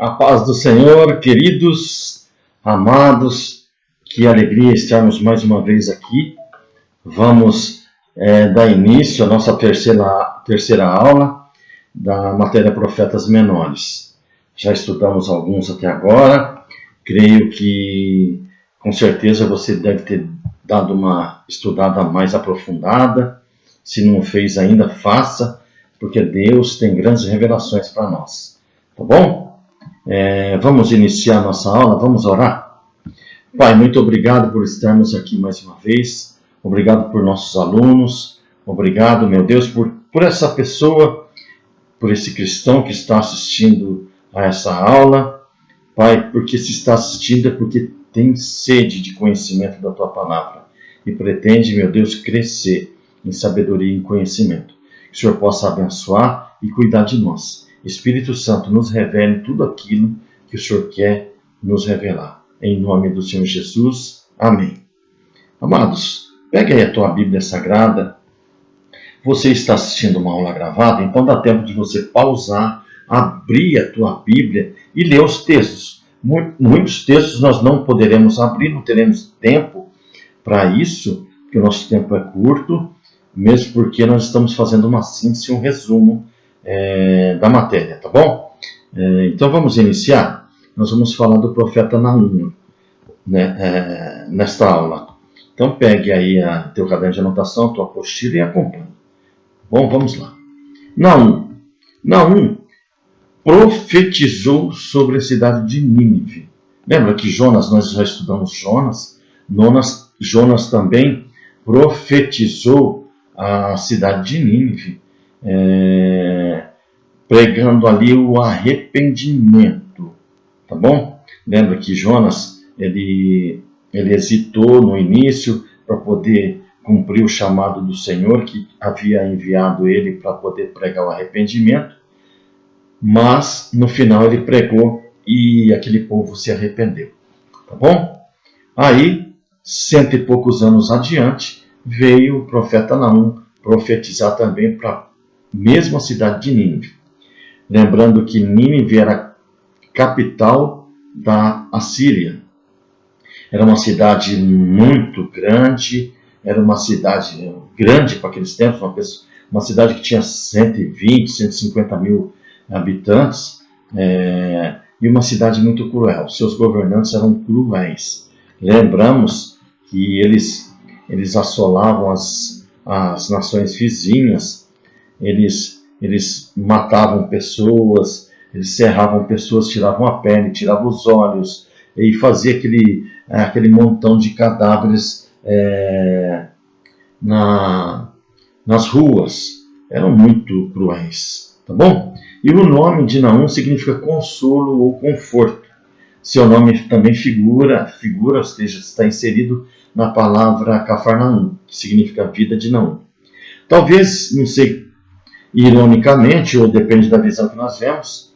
A paz do Senhor, queridos, amados, que alegria estarmos mais uma vez aqui. Vamos dar início à nossa terceira aula da matéria Profetas Menores. Já estudamos alguns até agora, creio que com certeza você deve ter dado uma estudada mais aprofundada. Se não fez ainda, faça, porque Deus tem grandes revelações para nós, tá bom? Vamos iniciar nossa aula, vamos orar? Pai, muito obrigado por estarmos aqui mais uma vez, obrigado por nossos alunos, obrigado, meu Deus, por essa pessoa, por esse cristão que está assistindo a essa aula. Pai, porque se está assistindo é porque tem sede de conhecimento da Tua Palavra e pretende, meu Deus, crescer em sabedoria e em conhecimento. Que o Senhor possa abençoar e cuidar de nós. Espírito Santo, nos revele tudo aquilo que o Senhor quer nos revelar. Em nome do Senhor Jesus. Amém. Amados, pega aí a tua Bíblia Sagrada. Você está assistindo uma aula gravada, então dá tempo de você pausar, abrir a tua Bíblia e ler os textos. Muitos textos nós não poderemos abrir, não teremos tempo para isso, porque o nosso tempo é curto, mesmo porque nós estamos fazendo uma síntese, um resumo da matéria, tá bom? Então vamos iniciar. Nós vamos falar do profeta Naum, né, nesta aula. Então pegue aí teu caderno de anotação, tua apostila e acompanhe. Bom, vamos lá. Naum profetizou sobre a cidade de Nínive. Lembra que nós já estudamos Jonas também profetizou a cidade de Nínive, pregando ali o arrependimento, tá bom? Lembra que Jonas, ele hesitou no início para poder cumprir o chamado do Senhor, que havia enviado ele para poder pregar o arrependimento, mas no final ele pregou e aquele povo se arrependeu, tá bom? Aí, 100 e poucos anos adiante, veio o profeta Naum profetizar também para a mesma cidade de Nínive. Lembrando que Nínive era a capital da Assíria. Era uma cidade muito grande, era uma cidade grande para aqueles tempos, uma cidade que tinha 120, 150 mil habitantes, e uma cidade muito cruel. Seus governantes eram cruéis. Lembramos que eles assolavam as nações vizinhas, eles matavam pessoas, eles serravam pessoas, tiravam a pele, tiravam os olhos e fazia aquele montão de cadáveres nas ruas. Eram muito cruéis, tá bom? E o nome de Naum significa consolo ou conforto. Seu nome também figura, ou seja, está inserido na palavra Cafarnaum, que significa vida de Naum. Talvez, não sei, ironicamente, ou depende da visão que nós vemos,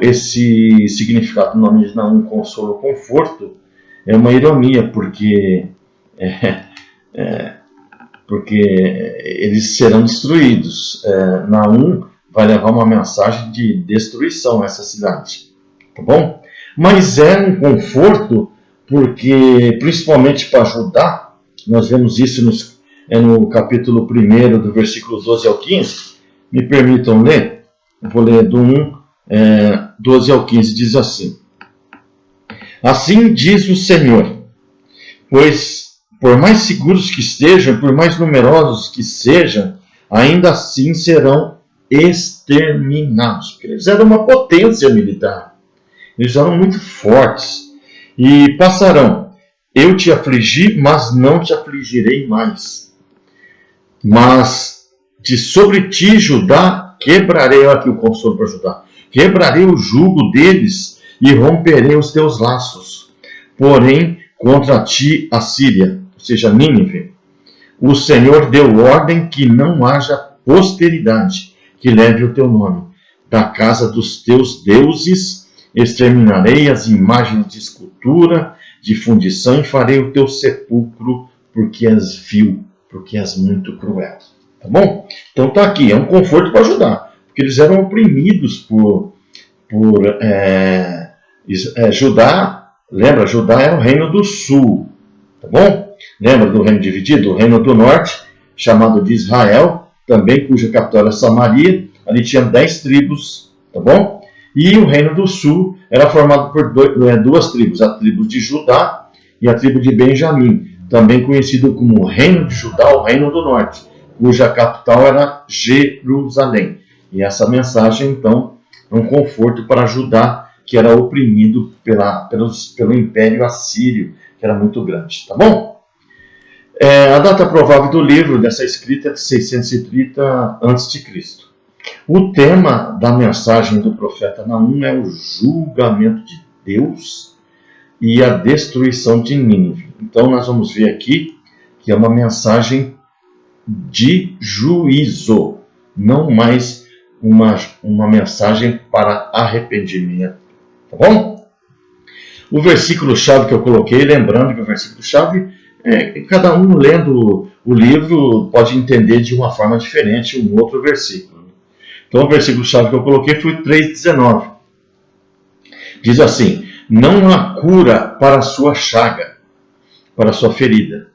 esse significado do nome de Naum, consolo, conforto, é uma ironia, porque eles serão destruídos. Naum vai levar uma mensagem de destruição a essa cidade, tá bom? Mas é um conforto, porque, principalmente para Judá, nós vemos isso no capítulo 1, do versículo 12 ao 15. Me permitam ler, eu vou ler do 12 ao 15, diz assim: Assim diz o Senhor, pois por mais seguros que estejam, por mais numerosos que sejam, ainda assim serão exterminados, porque eles eram uma potência militar, eles eram muito fortes, e passarão. Eu te afligi, mas não te afligirei mais. Mas sobre ti, Judá, quebrarei, olha aqui o consolo para Judá, quebrarei o jugo deles e romperei os teus laços. Porém, contra ti, Assíria, ou seja, Nínive, o Senhor deu ordem que não haja posteridade, que leve o teu nome. Da casa dos teus deuses exterminarei as imagens de escultura, de fundição, e farei o teu sepulcro, porque és vil, porque és muito cruel. Tá bom? Então tá aqui, é um conforto para ajudar, porque eles eram oprimidos por Judá. Lembra, Judá era o reino do sul, tá bom? Lembra do reino dividido? O reino do norte, chamado de Israel, também cuja capital era Samaria, ali tinha 10 tribos, tá bom? E o reino do sul era formado por duas tribos, a tribo de Judá e a tribo de Benjamim, também conhecido como o reino de Judá, o reino do norte, cuja capital era Jerusalém. E essa mensagem, então, é um conforto para Judá, que era oprimido pelo Império Assírio, que era muito grande, tá bom? A data provável do livro, dessa escrita, é de 630 a.C. O tema da mensagem do profeta Naum é o julgamento de Deus e a destruição de Nínive. Então nós vamos ver aqui que é uma mensagem de juízo, não mais uma mensagem para arrependimento. Tá bom? O versículo-chave que eu coloquei, lembrando que o versículo-chave, cada um lendo o livro pode entender de uma forma diferente um outro versículo. Então o versículo-chave que eu coloquei foi 3,19. Diz assim: não há cura para a sua chaga, para a sua ferida.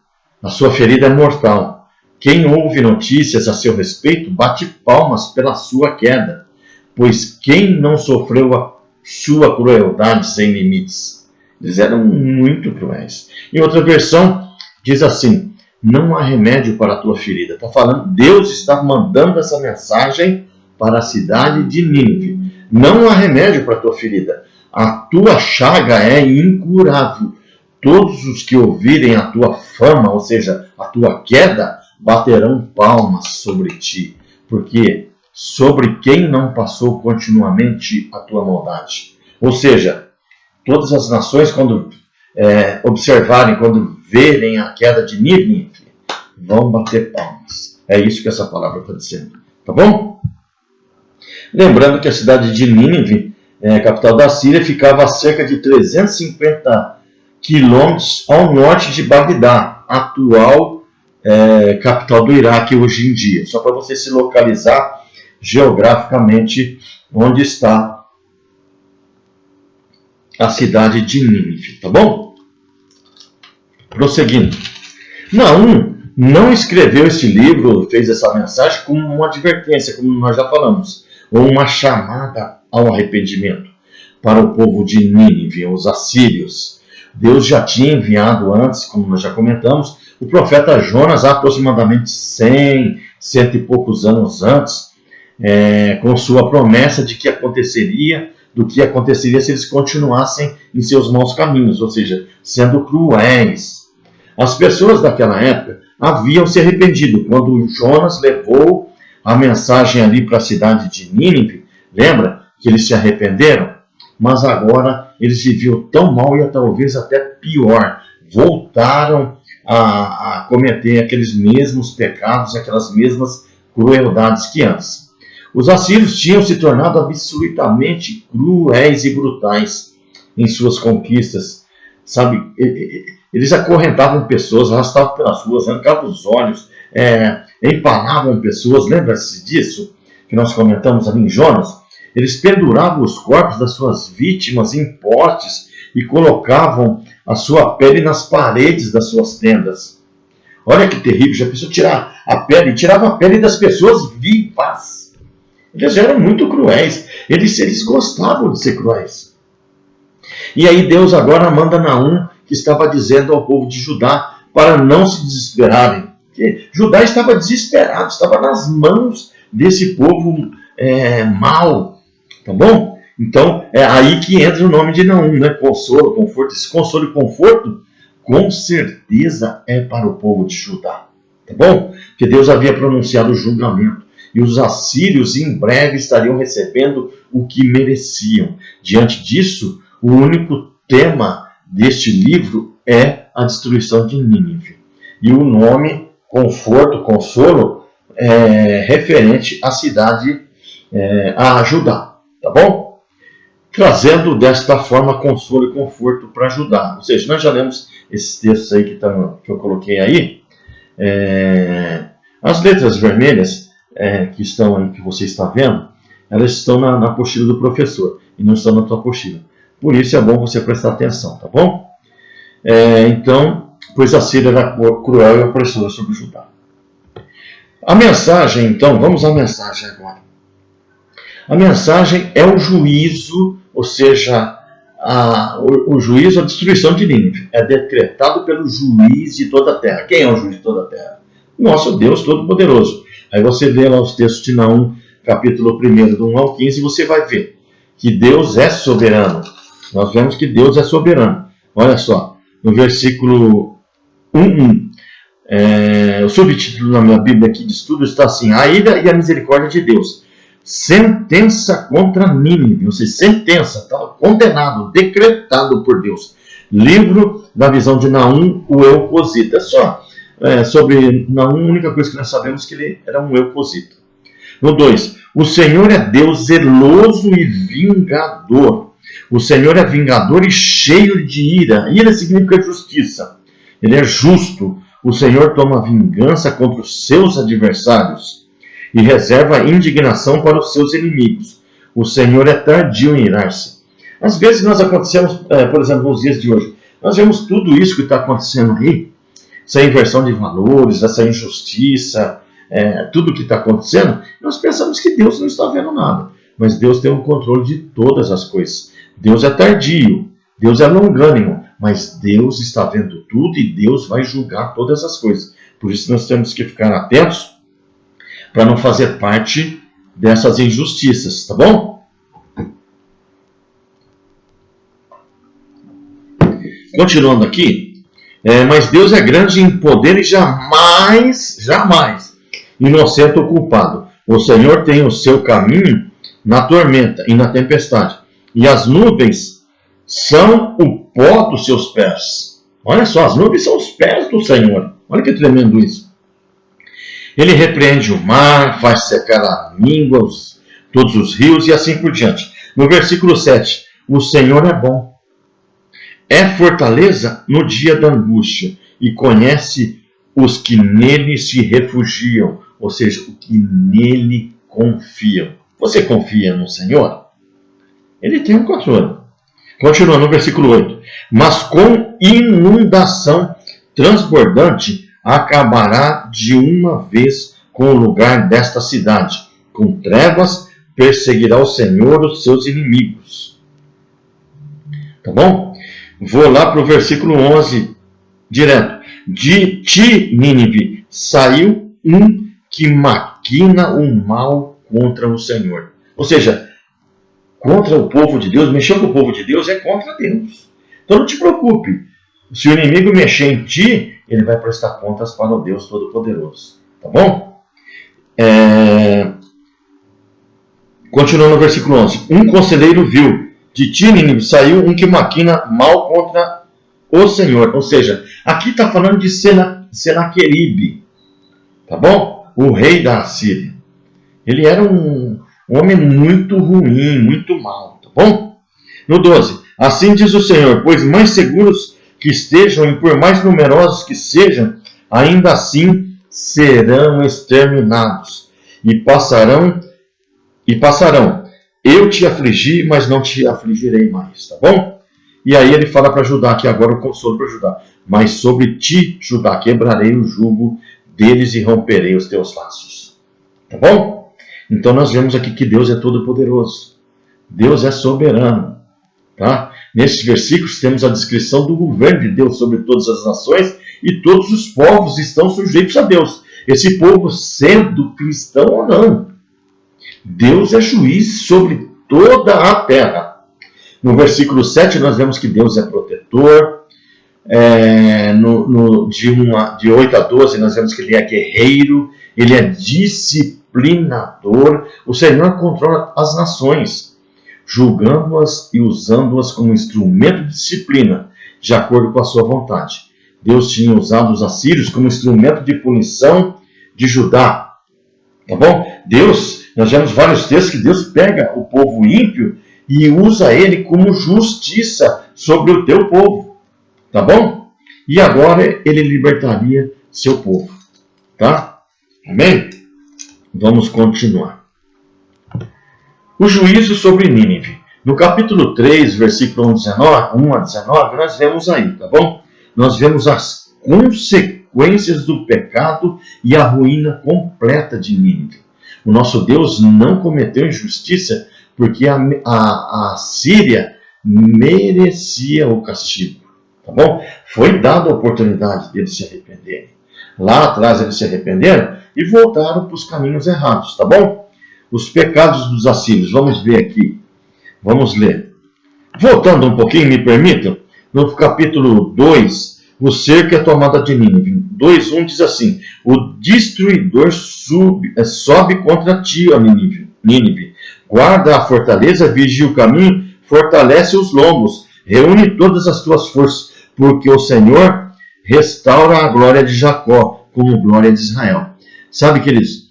A sua ferida é mortal. Quem ouve notícias a seu respeito bate palmas pela sua queda, pois quem não sofreu a sua crueldade sem limites? Eles eram muito cruéis. Em outra versão, diz assim: não há remédio para a tua ferida. Está falando, Deus está mandando essa mensagem para a cidade de Nínive. Não há remédio para a tua ferida. A tua chaga é incurável. Todos os que ouvirem a tua fama, ou seja, a tua queda, baterão palmas sobre ti. Porque sobre quem não passou continuamente a tua maldade. Ou seja, todas as nações, quando observarem, quando verem a queda de Nínive, vão bater palmas. É isso que essa palavra está dizendo. Tá bom? Lembrando que a cidade de Nínive, capital da Síria, ficava a cerca de 350 quilômetros ao norte de Bagdá, atual capital do Iraque hoje em dia. Só para você se localizar geograficamente onde está a cidade de Nínive, tá bom? Prosseguindo. Naum não escreveu este livro, fez essa mensagem como uma advertência, como nós já falamos, ou uma chamada ao arrependimento para o povo de Nínive, os assírios. Deus já tinha enviado antes, como nós já comentamos, o profeta Jonas, aproximadamente 100 e poucos anos antes, com sua promessa de do que aconteceria se eles continuassem em seus maus caminhos, ou seja, sendo cruéis. As pessoas daquela época haviam se arrependido quando Jonas levou a mensagem ali para a cidade de Nínive. Lembra que eles se arrependeram? Mas agora eles viviam tão mal e talvez até pior. Voltaram a cometer aqueles mesmos pecados, aquelas mesmas crueldades que antes. Os assírios tinham se tornado absolutamente cruéis e brutais em suas conquistas. Sabe, eles acorrentavam pessoas, arrastavam pelas ruas, arrancavam os olhos, empalavam pessoas. Lembra-se disso que nós comentamos ali em Jonas? Eles penduravam os corpos das suas vítimas em postes e colocavam a sua pele nas paredes das suas tendas. Olha que terrível, já pensou tirar a pele? Tirava a pele das pessoas vivas. Eles eram muito cruéis, eles gostavam de ser cruéis. E aí Deus agora manda Naum, que estava dizendo ao povo de Judá para não se desesperarem. Porque Judá estava desesperado, estava nas mãos desse povo mau. Tá bom? Então, é aí que entra o nome de Naum, né? Consolo, conforto. Esse consolo e conforto, com certeza, é para o povo de Judá. Tá bom? Porque Deus havia pronunciado o julgamento. E os assírios em breve estariam recebendo o que mereciam. Diante disso, o único tema deste livro é a destruição de Nínive. E o nome, conforto, consolo, é referente à cidade a ajudar, tá bom? Trazendo desta forma consolo e conforto para ajudar. Ou seja, nós já lemos esses textos aí que eu coloquei aí. As letras vermelhas que estão aí, que você está vendo, elas estão na apostila do professor e não estão na tua apostila. Por isso é bom você prestar atenção, tá bom? Então, pois a Síria era cruel e opressora sobre Judá. A mensagem, então, vamos à mensagem agora. A mensagem é o juízo, ou seja, o juízo, a destruição de Nínive. É decretado pelo juiz de toda a terra. Quem é o juiz de toda a terra? Nosso Deus Todo-Poderoso. Aí você vê lá os textos de Naum, capítulo 1, do 1 ao 15, e você vai ver que Deus é soberano. Nós vemos que Deus é soberano. Olha só, no versículo 1, o subtítulo na minha Bíblia aqui de estudo está assim: a ira e a misericórdia de Deus. Sentença contra Nínive, ou seja, sentença, tá? Condenado, decretado por Deus. Livro da visão de Naum, o Eucosita. Só sobre Naum, a única coisa que nós sabemos é que ele era um Eucosita. No 2, o Senhor é Deus zeloso e vingador. O Senhor é vingador e cheio de ira. Ira significa justiça. Ele é justo. O Senhor toma vingança contra os seus adversários e reserva indignação para os seus inimigos. O Senhor é tardio em irar-se. Às vezes nós acontecemos, por exemplo, nos dias de hoje, nós vemos tudo isso que está acontecendo aí, essa inversão de valores, essa injustiça, tudo que está acontecendo, nós pensamos que Deus não está vendo nada. Mas Deus tem o controle de todas as coisas. Deus é tardio, Deus é longânimo, mas Deus está vendo tudo e Deus vai julgar todas as coisas. Por isso nós temos que ficar atentos para não fazer parte dessas injustiças, tá bom? Continuando aqui, mas Deus é grande em poder e jamais inocente ou culpado. O Senhor tem o seu caminho na tormenta e na tempestade, e as nuvens são o pó dos seus pés. Olha só, as nuvens são os pés do Senhor. Olha que tremendo isso. Ele repreende o mar, faz secar a míngua, todos os rios e assim por diante. No versículo 7, o Senhor é bom. É fortaleza no dia da angústia e conhece os que nele se refugiam, ou seja, os que nele confiam. Você confia no Senhor? Ele tem um controle. Continua no versículo 8. Mas com inundação transbordante acabará de uma vez com o lugar desta cidade. Com trevas perseguirá o Senhor os seus inimigos. Tá bom? Vou lá para o versículo 11 direto. De ti, Nínive, saiu um que maquina o mal contra o Senhor. Ou seja, contra o povo de Deus, mexer com o povo de Deus é contra Deus. Então não te preocupe. Se o inimigo mexer em ti, ele vai prestar contas para o Deus Todo-Poderoso. Tá bom? Continuando no versículo 11. Um conselheiro viu, de ti, Nínive, saiu um que maquina mal contra o Senhor. Ou seja, aqui está falando de Senaqueribe. Tá bom? O rei da Assíria. Ele era um homem muito ruim, muito mau. Tá bom? No 12. Assim diz o Senhor, pois mais seguros que estejam e por mais numerosos que sejam, ainda assim serão exterminados e passarão. Eu te afligi, mas não te afligirei mais, tá bom? E aí ele fala para Judá, que agora o consolo para Judá. Mas sobre ti, Judá, quebrarei o jugo deles e romperei os teus laços. Tá bom? Então nós vemos aqui que Deus é todo-poderoso. Deus é soberano. Tá? Nesses versículos temos a descrição do governo de Deus sobre todas as nações e todos os povos estão sujeitos a Deus. Esse povo sendo cristão ou não. Deus é juiz sobre toda a terra. No versículo 7 nós vemos que Deus é protetor. De 8 a 12 nós vemos que Ele é guerreiro. Ele é disciplinador. O Senhor controla as nações, julgando-as e usando-as como instrumento de disciplina, de acordo com a sua vontade. Deus tinha usado os assírios como instrumento de punição de Judá. Tá bom? Deus Nós vemos vários textos que Deus pega o povo ímpio e usa ele como justiça sobre o teu povo. Tá bom? E agora ele libertaria seu povo. Tá? Amém? Vamos continuar. O juízo sobre Nínive. No capítulo 3, versículo 1 a 19, nós vemos aí, tá bom? Nós vemos as consequências do pecado e a ruína completa de Nínive. O nosso Deus não cometeu injustiça porque a Síria merecia o castigo. Tá bom? Foi dada a oportunidade deles se arrependerem. Lá atrás eles se arrependeram e voltaram para os caminhos errados. Tá bom? Os pecados dos assírios. Vamos ver aqui. Vamos ler. Voltando um pouquinho, me permitam. No capítulo 2, o cerco e a tomada de Nínive. 2:1 diz assim: o destruidor sobe contra ti, ó Nínive. Guarda a fortaleza, vigia o caminho, fortalece os lombos, reúne todas as tuas forças, porque o Senhor restaura a glória de Jacó, como glória de Israel. Sabe que eles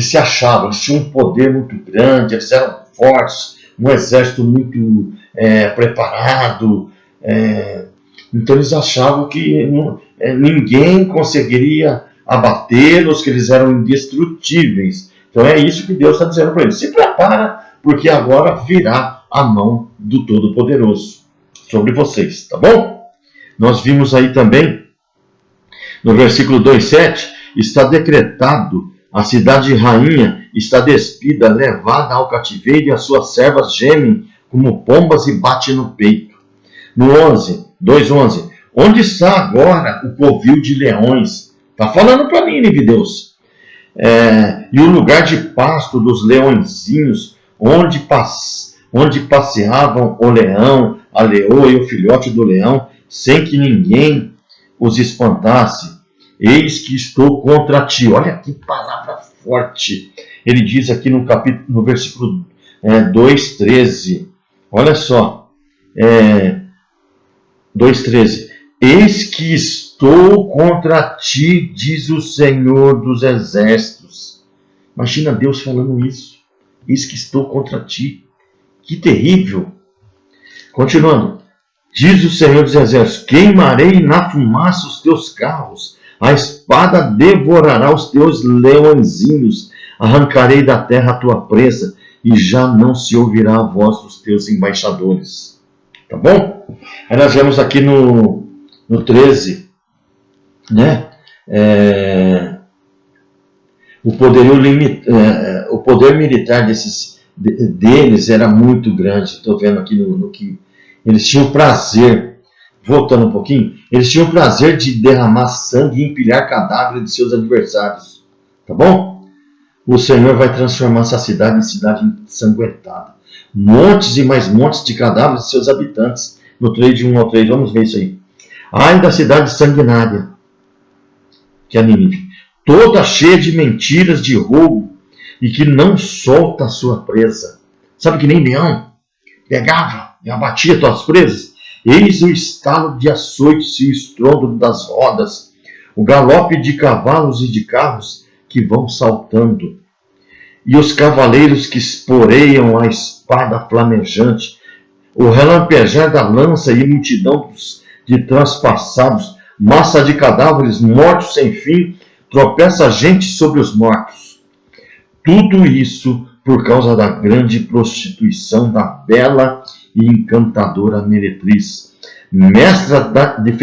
se achavam, eles tinham um poder muito grande, eles eram fortes, um exército muito preparado, então eles achavam que ninguém conseguiria abatê-los, que eles eram indestrutíveis. Então é isso que Deus está dizendo para eles: se prepara, porque agora virá a mão do Todo-Poderoso sobre vocês, tá bom? Nós vimos aí também, no versículo 2:7, está decretado, a cidade rainha está despida, levada ao cativeiro, e as suas servas gemem como pombas e batem no peito. No 2:11, onde está agora o covil de leões? Está falando para Nínive, Deus. E o lugar de pasto dos leõezinhos, onde passeavam o leão, a leoa e o filhote do leão, sem que ninguém os espantasse. Eis que estou contra ti. Olha que palavra forte. Ele diz aqui no versículo 2:13. Olha só. 2:13. Eis que estou contra ti, diz o Senhor dos Exércitos. Imagina Deus falando isso. Eis que estou contra ti. Que terrível. Continuando. Diz o Senhor dos Exércitos: queimarei na fumaça os teus carros, a espada devorará os teus leõezinhos, arrancarei da terra a tua presa, e já não se ouvirá a voz dos teus embaixadores. Tá bom? Aí nós vemos aqui no 13, né? O poder militar deles era muito grande. Estou vendo aqui no que eles tinham prazer, voltando um pouquinho, eles tinham prazer de derramar sangue e empilhar cadáveres de seus adversários. Tá bom? O Senhor vai transformar essa cidade em cidade ensanguentada. Montes e mais montes de cadáveres de seus habitantes. No 3:1 ao 3, vamos ver isso aí. Ai da cidade sanguinária, que é Nínive, toda cheia de mentiras, de roubo, e que não solta a sua presa. Sabe que nem leão pegava e abatia tuas presas? Eis o estalo de açoites e o estrondo das rodas, o galope de cavalos e de carros que vão saltando, e os cavaleiros que esporeiam a espada flamejante, o relampejar da lança e multidão de transpassados, massa de cadáveres mortos sem fim, tropeça gente sobre os mortos. Tudo isso por causa da grande prostituição da bela e encantadora meretriz, mestra de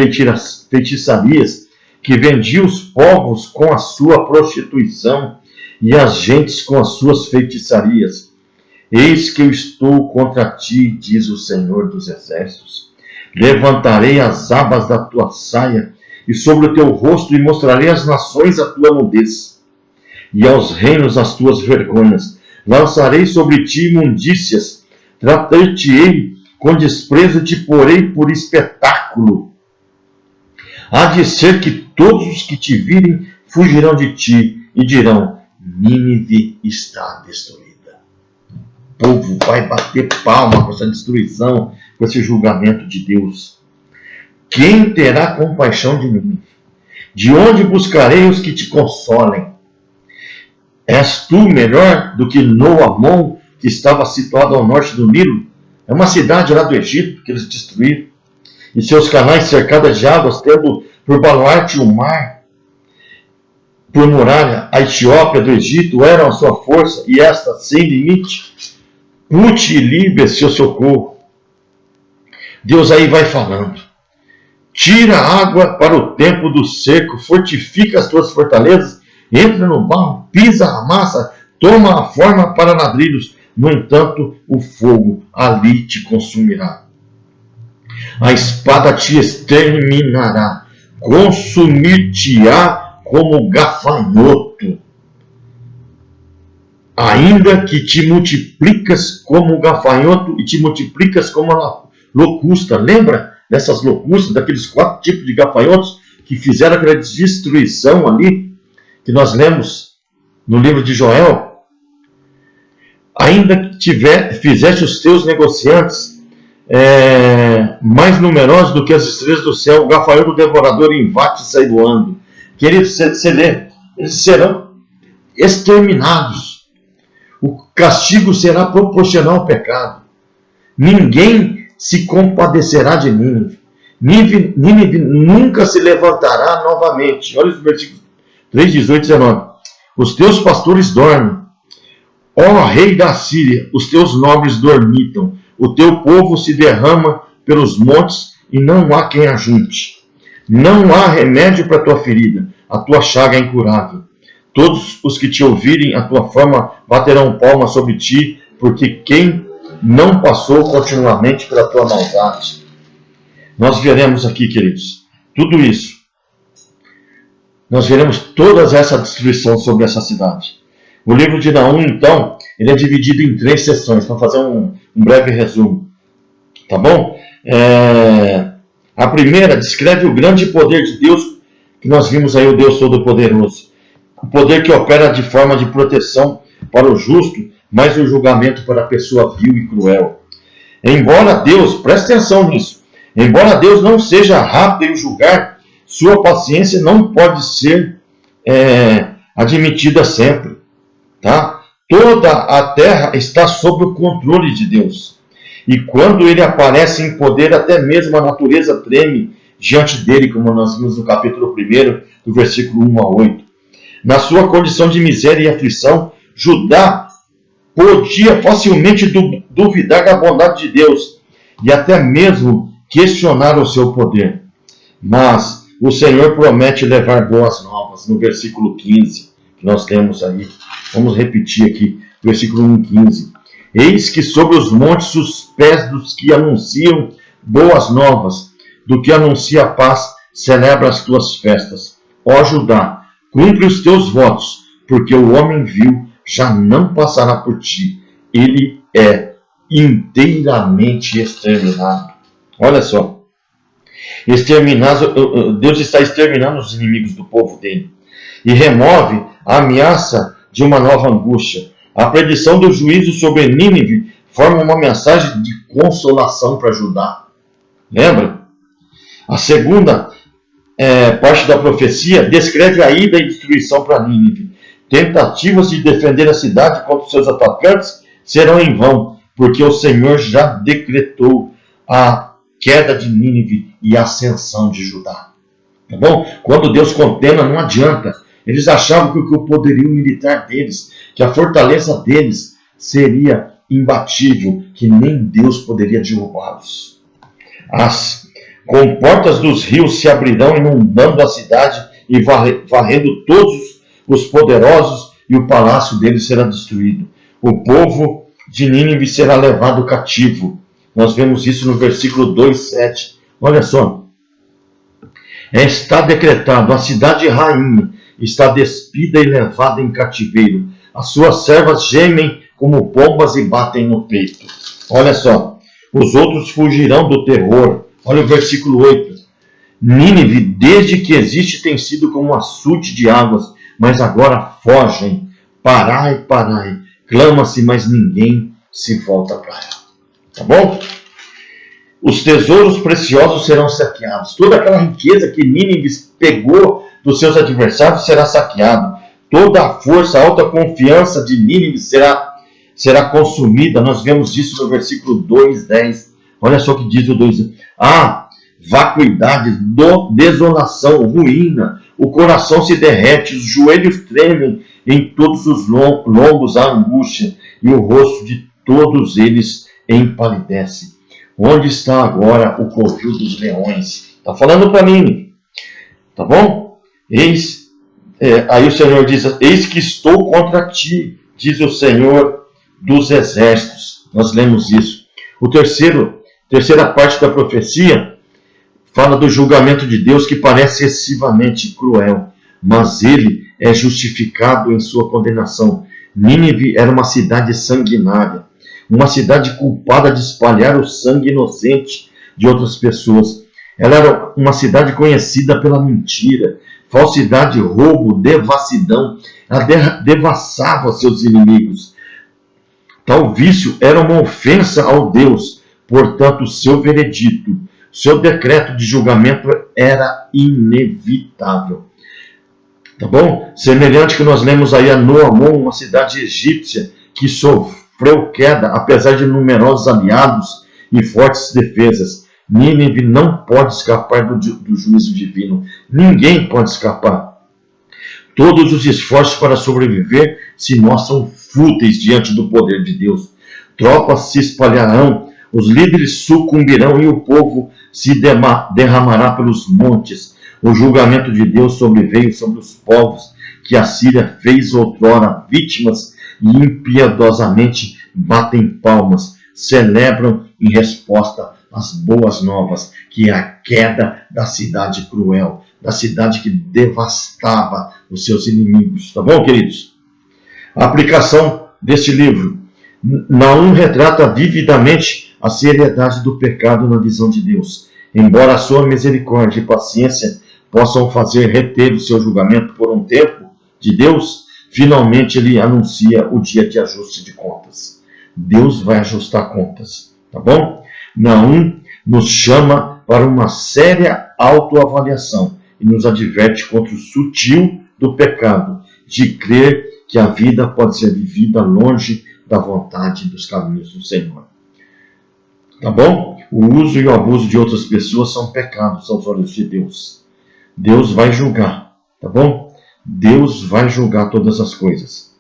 feitiçarias, que vendia os povos com a sua prostituição e as gentes com as suas feitiçarias. Eis que eu estou contra ti, diz o Senhor dos Exércitos. Levantarei as abas da tua saia e sobre o teu rosto, e mostrarei às nações a tua nudez, e aos reinos as tuas vergonhas. Lançarei sobre ti imundícias, tratar-te-ei com desprezo, te porei por espetáculo. Há de ser que todos os que te virem fugirão de ti e dirão: Nínive está destruída. O povo vai bater palma com essa destruição, com esse julgamento de Deus. Quem terá compaixão de mim? De onde buscarei os que te consolem? És tu melhor do que Noamon, que estava situado ao norte do Nilo? É uma cidade lá do Egito que eles destruíram. E seus canais cercados de águas, tendo por baluarte o mar, por muralha, a Etiópia do Egito eram a sua força, e esta sem limite. Put e Líbia, seu socorro. Deus aí vai falando. Tira a água para o tempo do seco, fortifica as tuas fortalezas, entra no barro, pisa a massa, toma a forma para ladrilhos. No entanto, o fogo ali te consumirá. A espada te exterminará, consumir-te-á como gafanhoto. Ainda que te multiplicas como gafanhoto e te multiplicas como a locusta. Lembra dessas locustas, daqueles 4 tipos de gafanhotos que fizeram aquela destruição ali, que nós lemos no livro de Joel? Ainda que fizeste os teus negociantes mais numerosos do que as estrelas do céu, o gafanhoto devorador invade e sai voando. Querido, você lê, eles serão exterminados. O castigo será proporcional ao pecado. Ninguém se compadecerá de Nínive. Nínive nunca se levantará novamente. Olha os versículos 3, 18 e 19. Os teus pastores dormem. Ó rei da Síria, os teus nobres dormitam. O teu povo se derrama pelos montes e não há quem ajunte. Não há remédio para a tua ferida. A tua chaga é incurável. Todos os que te ouvirem a tua fama baterão palmas sobre ti, porque quem não passou continuamente pela tua maldade. Nós veremos aqui, queridos, tudo isso. Nós veremos toda essa destruição sobre essa cidade. O livro de Naum, então, ele é dividido em 3 seções, para fazer um breve resumo. Tá bom? A primeira descreve o grande poder de Deus, que nós vimos aí, o Deus Todo-Poderoso. O poder que opera de forma de proteção para o justo, mas o julgamento para a pessoa vil e cruel. Embora Deus, preste atenção nisso, embora Deus não seja rápido em julgar, sua paciência não pode ser admitida sempre. Tá? Toda a terra está sob o controle de Deus. E quando ele aparece em poder, até mesmo a natureza treme diante dele, como nós vimos no capítulo 1, do versículo 1 a 8. Na sua condição de miséria e aflição, Judá podia facilmente duvidar da bondade de Deus e até mesmo questionar o seu poder. Mas o Senhor promete levar boas novas, no versículo 15, que nós temos aí. Vamos repetir aqui, versículo 1, 15. Eis que sobre os montes os pés dos que anunciam boas novas, do que anuncia a paz, celebra as tuas festas. Ó Judá, cumpre os teus votos, porque o homem vil já não passará por ti. Ele é inteiramente exterminado. Olha só. Deus está exterminando os inimigos do povo dele. E remove a ameaça de uma nova angústia. A predição do juízo sobre Nínive forma uma mensagem de consolação para Judá. Lembra? A segunda parte da profecia descreve a ida e destruição para Nínive. Tentativas de defender a cidade contra os seus atacantes serão em vão, porque o Senhor já decretou a queda de Nínive e a ascensão de Judá. Tá bom? Quando Deus condena, não adianta. Eles achavam que o poderio militar deles, que a fortaleza deles seria imbatível, que nem Deus poderia derrubá-los. As comportas dos rios se abrirão, inundando a cidade e varrendo todos os poderosos, e o palácio deles será destruído. O povo de Nínive será levado cativo. Nós vemos isso no versículo 2:7. Olha só. Está decretado, a cidade rainha está despida e levada em cativeiro. As suas servas gemem como pombas e batem no peito. Olha só. Os outros fugirão do terror. Olha o versículo 8. Nínive, desde que existe, tem sido como um açude de águas, mas agora fogem. Parai, parai. Clama-se, mas ninguém se volta para ela. Tá bom? Os tesouros preciosos serão saqueados. Toda aquela riqueza que Nínive pegou dos seus adversários será saqueado. Toda a força, a alta confiança de Nínive será consumida. Nós vemos isso no versículo 2:10. Olha só o que diz o 2:10. Vacuidade, desolação, ruína. O coração se derrete, os joelhos tremem, em todos os lombos há angústia, e o rosto de todos eles empalidece. Onde está agora o covil dos leões? Está falando para mim, tá bom? Aí o Senhor diz: eis que estou contra ti, diz o Senhor dos exércitos. Nós lemos isso. Terceira parte da profecia fala do julgamento de Deus, que parece excessivamente cruel, mas ele é justificado em sua condenação. Nínive era uma cidade sanguinária, uma cidade culpada de espalhar o sangue inocente de outras pessoas. Ela era uma cidade conhecida pela mentira, falsidade, roubo, devassidão. Ela devassava seus inimigos. Tal vício era uma ofensa ao Deus, portanto, seu veredito, seu decreto de julgamento era inevitável. Tá bom? Semelhante que nós lemos aí a Noamon, uma cidade egípcia que sofreu queda, apesar de numerosos aliados e fortes defesas. Nínive não pode escapar do juízo divino. Ninguém pode escapar. Todos os esforços para sobreviver se mostram fúteis diante do poder de Deus. Tropas se espalharão, os líderes sucumbirão e o povo se derramará pelos montes. O julgamento de Deus sobreveio sobre os povos que a Síria fez outrora vítimas e impiedosamente batem palmas, celebram em resposta as boas novas, que é a queda da cidade cruel, da cidade que devastava os seus inimigos. Tá bom, queridos? A aplicação deste livro. Naum retrata vividamente a seriedade do pecado na visão de Deus. Embora a sua misericórdia e paciência possam fazer reter o seu julgamento por um tempo de Deus, finalmente ele anuncia o dia de ajuste de contas. Deus vai ajustar contas, tá bom? Naum nos chama para uma séria autoavaliação e nos adverte contra o sutil do pecado, de crer que a vida pode ser vivida longe da vontade dos caminhos do Senhor. Tá bom? O uso e o abuso de outras pessoas são pecados aos olhos de Deus. Deus vai julgar, tá bom? Deus vai julgar todas as coisas.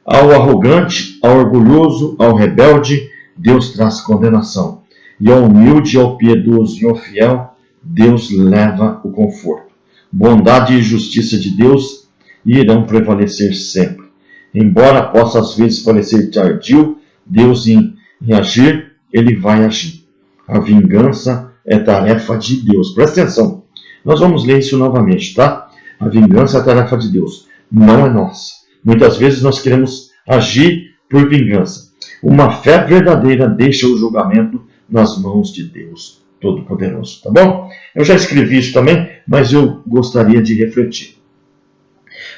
Ao arrogante, ao orgulhoso, ao rebelde, Deus traz condenação. E ao humilde, ao piedoso e ao fiel, Deus leva o conforto. Bondade e justiça de Deus irão prevalecer sempre. Embora possa às vezes parecer tardio, Deus em agir, Ele vai agir. A vingança é tarefa de Deus. Presta atenção. Nós vamos ler isso novamente, tá? A vingança é tarefa de Deus, não é nossa. Muitas vezes nós queremos agir por vingança. Uma fé verdadeira deixa o julgamento nas mãos de Deus Todo-Poderoso, tá bom? Eu já escrevi isso também, mas eu gostaria de refletir.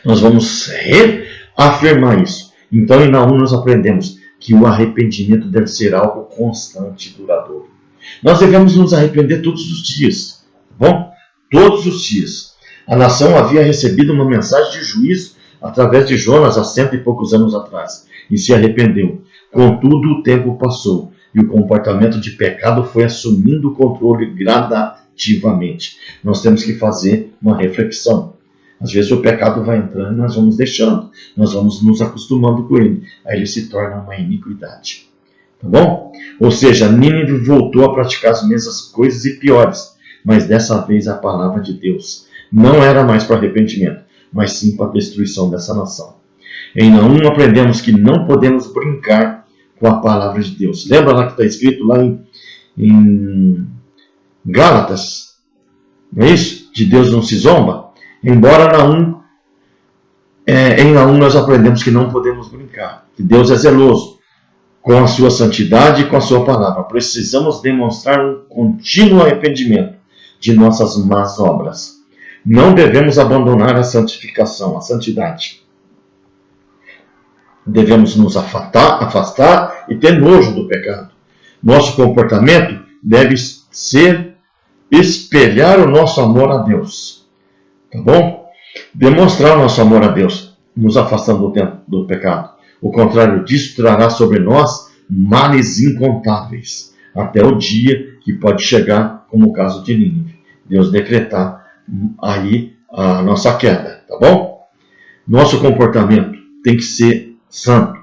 Nós vamos reafirmar isso. Então, em Naum nós aprendemos que o arrependimento deve ser algo constante e duradouro. Nós devemos nos arrepender todos os dias, tá bom? Todos os dias. A nação havia recebido uma mensagem de juízo através de Jonas há 100 e poucos anos atrás e se arrependeu. Contudo, o tempo passou e o comportamento de pecado foi assumindo o controle gradativamente. Nós temos que fazer uma reflexão. Às vezes o pecado vai entrando e nós vamos deixando, nós vamos nos acostumando com ele. Aí ele se torna uma iniquidade. Tá bom? Ou seja, Nínive voltou a praticar as mesmas coisas e piores, mas dessa vez a palavra de Deus não era mais para arrependimento, mas sim para a destruição dessa nação. Em Naum aprendemos que não podemos brincar com a palavra de Deus. Lembra lá que está escrito lá em Gálatas? Não é isso? De Deus não se zomba? Embora em Naum nós aprendemos que não podemos brincar, que Deus é zeloso com a sua santidade e com a sua palavra. Precisamos demonstrar um contínuo arrependimento de nossas más obras. Não devemos abandonar a santificação, a santidade. Devemos nos afastar e ter nojo do pecado. Nosso comportamento deve ser espelhar o nosso amor a Deus. Tá bom? Demonstrar o nosso amor a Deus. nos afastando do tempo do pecado. O contrário disso trará sobre nós males incontáveis, até o dia que pode chegar, como o caso de Nínive. Deus decretar aí a nossa queda, tá bom? Nosso comportamento tem que ser santo.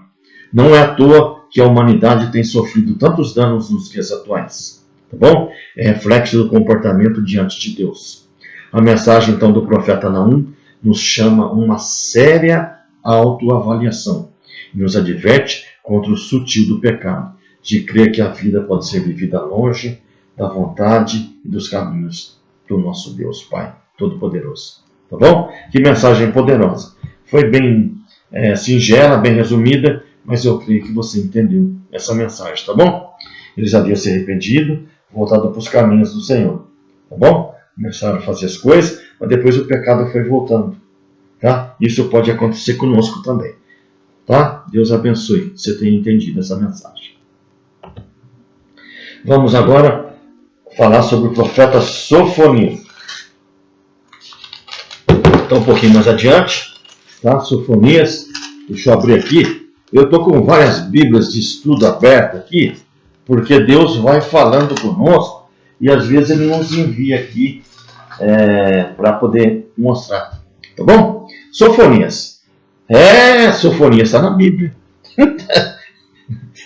Não é à toa que a humanidade tem sofrido tantos danos nos dias atuais, tá bom? É reflexo do comportamento diante de Deus. A mensagem, então, do profeta Naum nos chama a uma séria autoavaliação e nos adverte contra o sutil do pecado, de crer que a vida pode ser vivida longe da vontade e dos caminhos do nosso Deus Pai Todo-Poderoso. Tá bom? Que mensagem poderosa. Foi bem singela, bem resumida, mas eu creio que você entendeu essa mensagem, tá bom? Eles haviam se arrependido, voltado para os caminhos do Senhor, tá bom? Começaram a fazer as coisas, mas depois o pecado foi voltando, tá? Isso pode acontecer conosco também, tá? Deus abençoe, você tenha entendido essa mensagem. Vamos agora falar sobre o profeta Sofonias. Então, um pouquinho mais adiante, tá? Sofonias, deixa eu abrir aqui. Eu estou com várias bíblias de estudo abertas aqui, porque Deus vai falando conosco e às vezes Ele nos envia aqui para poder mostrar. Tá bom? Sofonias. Sofonias está na Bíblia.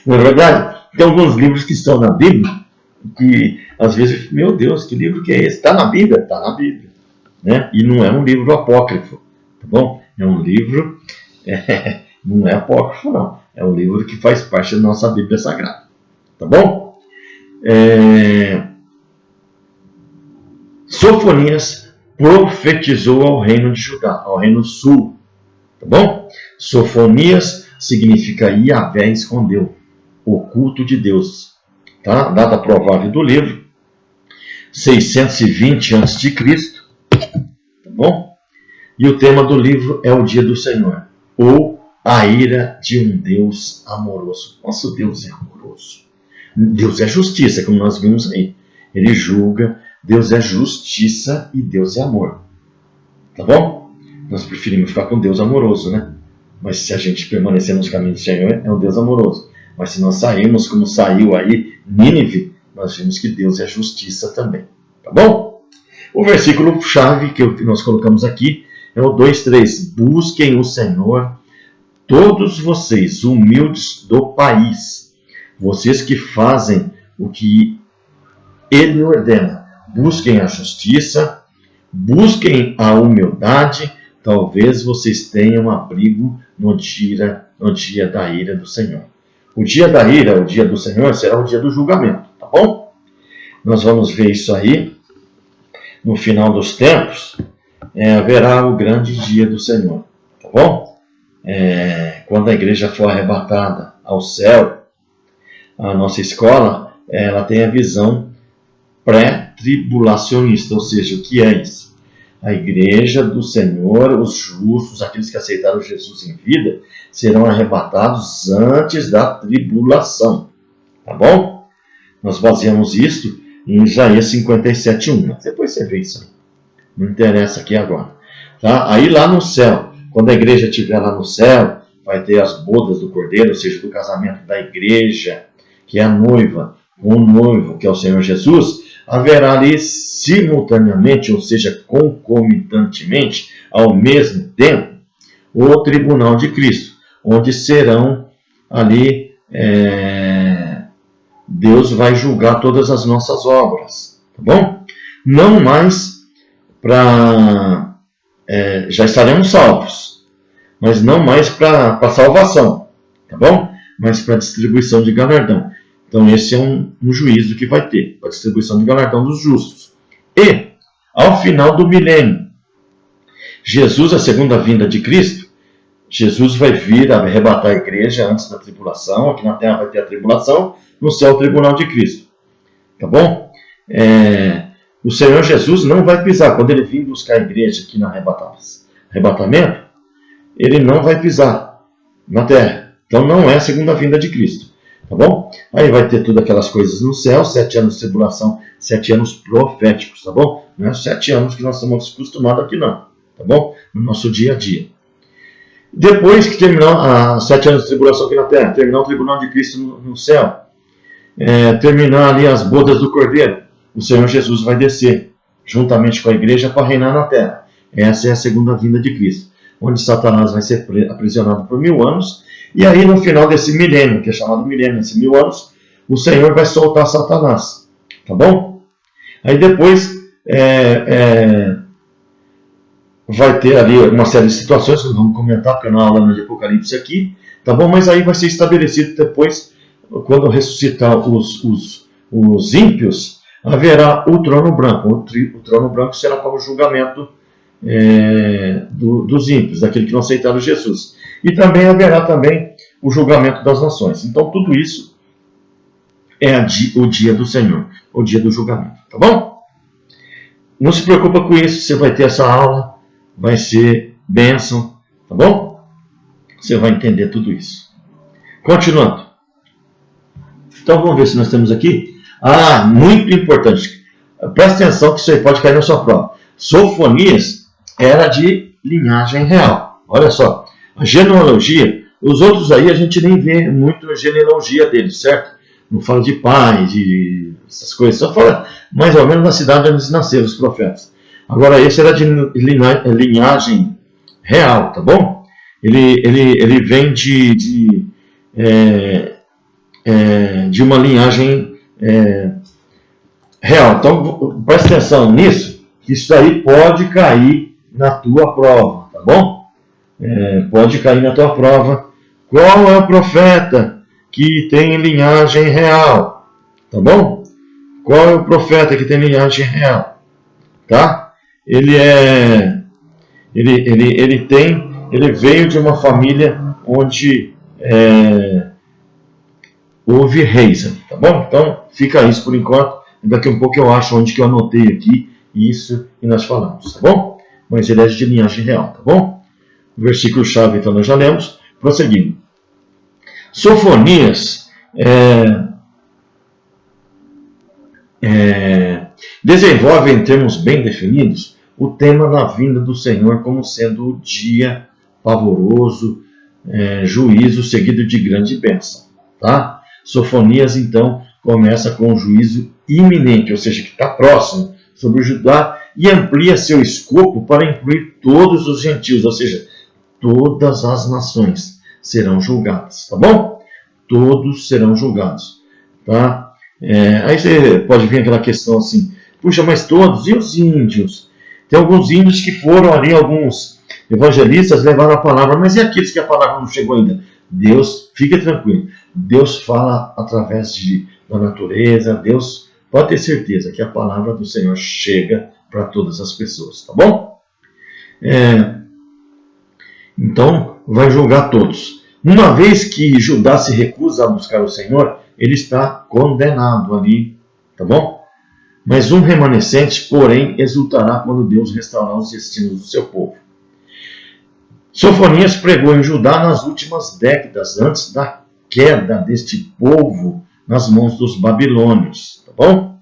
Não é verdade? Tem alguns livros que estão na Bíblia que às vezes, meu Deus, que livro que é esse? Está na Bíblia? Está na Bíblia. Né? E não é um livro apócrifo. Tá bom? É um livro... não é apócrifo, não. É um livro que faz parte da nossa Bíblia Sagrada. Tá bom? Sofonias profetizou ao reino de Judá, ao reino sul. Tá bom? Sofonias significa Yahvé escondeu, oculto de Deus. Tá? Data provável do livro, 620 a.C. Tá bom? E o tema do livro é o Dia do Senhor, ou a ira de um Deus amoroso. Nosso Deus é amoroso. Deus é justiça, como nós vimos aí. Ele julga, Deus é justiça e Deus é amor. Tá bom? Nós preferimos ficar com Deus amoroso, né? Mas se a gente permanecer nos caminhos do Senhor, é um Deus amoroso. Mas se nós sairmos como saiu aí Nínive, nós vimos que Deus é justiça também. Tá bom? O versículo-chave que nós colocamos aqui é o 2:3. Busquem o Senhor, todos vocês, humildes do país, vocês que fazem o que Ele ordena. Busquem a justiça, busquem a humildade, talvez vocês tenham abrigo no dia da ira do Senhor. O dia da ira, o dia do Senhor, será o dia do julgamento, tá bom? Nós vamos ver isso aí no final dos tempos. Haverá o grande dia do Senhor, tá bom? Quando a igreja for arrebatada ao céu, a nossa escola, ela tem a visão pré-tribulacionista, ou seja, o que é isso? A igreja do Senhor, os justos, aqueles que aceitaram Jesus em vida, serão arrebatados antes da tribulação, tá bom? Nós baseamos isso em Isaías 57:1. Depois você vê isso aí. Não interessa aqui agora. Tá? Aí lá no céu, quando a igreja estiver lá no céu, vai ter as bodas do Cordeiro, ou seja, do casamento da igreja, que é a noiva, com o noivo, que é o Senhor Jesus. Haverá ali simultaneamente, ou seja, concomitantemente, ao mesmo tempo, o tribunal de Cristo, onde serão ali, Deus vai julgar todas as nossas obras, tá bom? Não mais para... já estaremos salvos, mas não mais para salvação, tá bom? Mas para distribuição de galardão. Então esse é um juízo que vai ter, a distribuição de galardão dos justos. E, ao final do milênio, Jesus, a segunda vinda de Cristo, Jesus vai vir arrebatar a igreja antes da tribulação. Aqui na terra vai ter a tribulação, no céu o tribunal de Cristo. Tá bom? O Senhor Jesus não vai pisar. Quando ele vir buscar a igreja aqui no arrebatamento, ele não vai pisar na terra. Então não é a segunda vinda de Cristo. Tá bom? Aí vai ter todas aquelas coisas no céu, 7 anos de tribulação, 7 anos proféticos, tá bom? Não é 7 anos que nós estamos acostumados aqui não, tá bom? No nosso dia a dia. Depois que terminar as 7 anos de tribulação aqui na terra, terminar o tribunal de Cristo no céu, terminar ali as bodas do Cordeiro, o Senhor Jesus vai descer, juntamente com a igreja, para reinar na terra. Essa é a segunda vinda de Cristo, onde Satanás vai ser aprisionado por 1000 anos, e aí no final desse milênio, que é chamado milênio, esses 1000 anos, o Senhor vai soltar Satanás, tá bom? Aí depois vai ter ali uma série de situações que nós vamos comentar, porque não é aula de Apocalipse aqui, tá bom? Mas aí vai ser estabelecido depois, quando ressuscitar os ímpios, haverá o trono branco. O trono branco será para o julgamento dos ímpios, daqueles que não aceitaram Jesus. E também haverá o julgamento das nações. Então tudo isso é o dia do Senhor, o dia do julgamento, tá bom? Não se preocupa com isso, você vai ter essa aula, vai ser bênção, tá bom? Você vai entender tudo isso. Continuando. Então vamos ver se nós temos aqui. Muito importante. Presta atenção que isso aí pode cair na sua prova. Sofonias era de linhagem real. Olha só. A genealogia, os outros aí a gente nem vê muito a genealogia deles, certo? Não fala de pai, de essas coisas. Só fala mais ou menos na cidade onde nasceram os profetas. Agora esse era de linhagem real, tá bom? Ele vem de uma linhagem real. Então presta atenção nisso, que isso aí pode cair na tua prova, tá bom? Pode cair na tua prova. Qual é o profeta que tem linhagem real? Tá bom? Qual é o profeta que tem linhagem real? Tá? Ele veio de uma família onde houve reis, tá bom? Então fica isso por enquanto. Daqui a um pouco eu acho onde que eu anotei aqui isso e nós falamos, tá bom? Mas ele é de linhagem real, tá bom? O versículo chave então nós já lemos. Prosseguindo. Sofonias desenvolve em termos bem definidos o tema da vinda do Senhor como sendo o dia pavoroso, juízo seguido de grande bênção. Tá? Sofonias, então, começa com o juízo iminente, ou seja, que está próximo sobre o Judá e amplia seu escopo para incluir todos os gentios, ou seja, todas as nações serão julgadas. Tá bom? Todos serão julgados. Tá? Aí você pode vir aquela questão assim, puxa, mas todos, e os índios? Tem alguns índios que foram ali, alguns evangelistas levaram a palavra, mas e aqueles que a palavra não chegou ainda? Deus, fique tranquilo, Deus fala através da natureza, Deus pode ter certeza que a palavra do Senhor chega para todas as pessoas, tá bom? Então, vai julgar todos. Uma vez que Judá se recusa a buscar o Senhor, ele está condenado ali, tá bom? Mas um remanescente, porém, exultará quando Deus restaurar os destinos do seu povo. Sofonias pregou em Judá nas últimas décadas, antes da queda deste povo nas mãos dos babilônios, tá bom?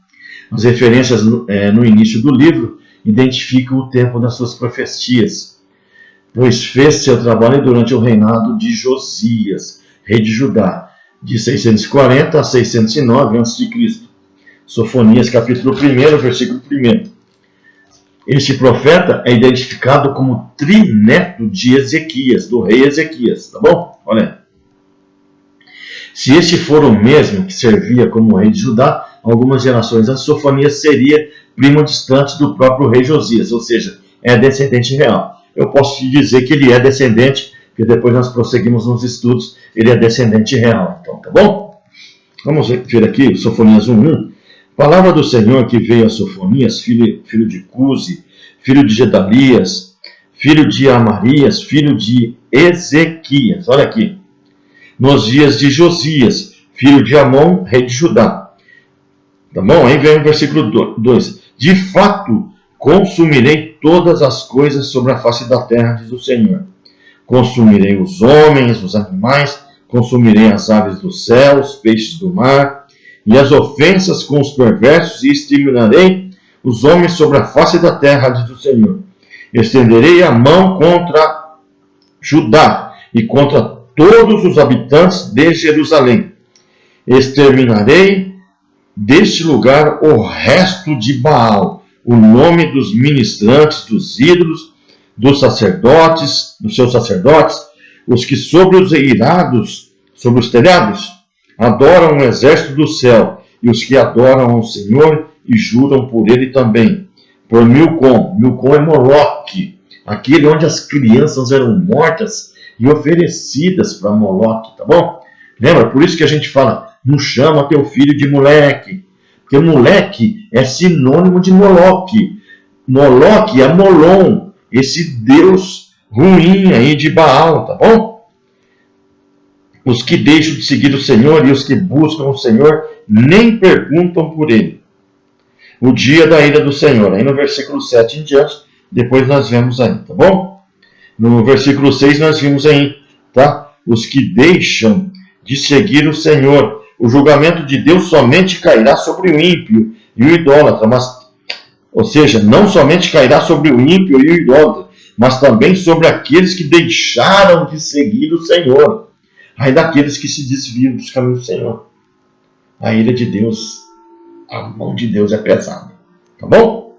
As referências no início do livro identificam o tempo das suas profecias, pois fez seu trabalho durante o reinado de Josias, rei de Judá, de 640 a 609 a.C. Sofonias, capítulo 1, versículo 1. Este profeta é identificado como trineto de Ezequias, do rei Ezequias, tá bom? Olha. Se este for o mesmo que servia como rei de Judá, algumas gerações antes, Sofonias seria primo distante do próprio rei Josias, ou seja, é descendente real. Eu posso te dizer que ele é descendente, porque depois nós prosseguimos nos estudos, ele é descendente real, então, tá bom? Vamos ver aqui, Sofonias 1:1. Palavra do Senhor que veio a Sofonias, filho de Cusi, filho de Gedalias, filho de Amarias, filho de Ezequias. Olha aqui. Nos dias de Josias, filho de Amon, rei de Judá. Tá bom? Aí vem o versículo 2. De fato, consumirei todas as coisas sobre a face da terra, diz o Senhor. Consumirei os homens, os animais, consumirei as aves do céu, os peixes do mar, e as ofensas com os perversos, e exterminarei os homens sobre a face da terra, diz o Senhor. Estenderei a mão contra Judá, e contra todos os habitantes de Jerusalém. Exterminarei deste lugar o resto de Baal, o nome dos ministrantes, dos ídolos, dos seus sacerdotes, os que sobre os eirados, sobre os telhados, adoram o exército do céu, e os que adoram ao Senhor e juram por ele também. Por Milcom. Milcom é Moloque, aquele onde as crianças eram mortas e oferecidas para Moloque, tá bom? Lembra? Por isso que a gente fala, não chama teu filho de moleque, porque moleque é sinônimo de Moloque. Moloque é Molon, esse deus ruim aí de Baal, tá bom? Os que deixam de seguir o Senhor e os que buscam o Senhor nem perguntam por ele. O dia da ira do Senhor. Aí no versículo 7 em diante, depois nós vemos aí, tá bom? No versículo 6 nós vimos aí, tá? Os que deixam de seguir o Senhor. O julgamento de Deus somente cairá sobre o ímpio e o idólatra, ou seja, não somente cairá sobre o ímpio e o idólatra, mas também sobre aqueles que deixaram de seguir o Senhor. Aí daqueles que se desviam dos caminhos do Senhor. A ira de Deus, a mão de Deus é pesada. Tá bom?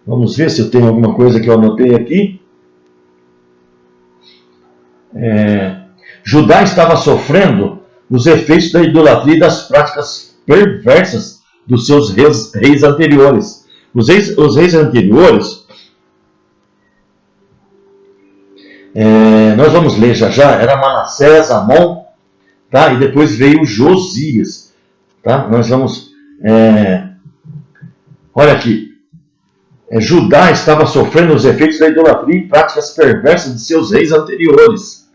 Vamos ver se eu tenho alguma coisa que eu anotei aqui. Judá estava sofrendo os efeitos da idolatria e das práticas perversas dos seus reis anteriores. Os reis anteriores, nós vamos ler já, era Manassés, Amon, tá? E depois veio Josias. Tá? Nós vamos, olha aqui, Judá estava sofrendo os efeitos da idolatria e práticas perversas de seus reis anteriores.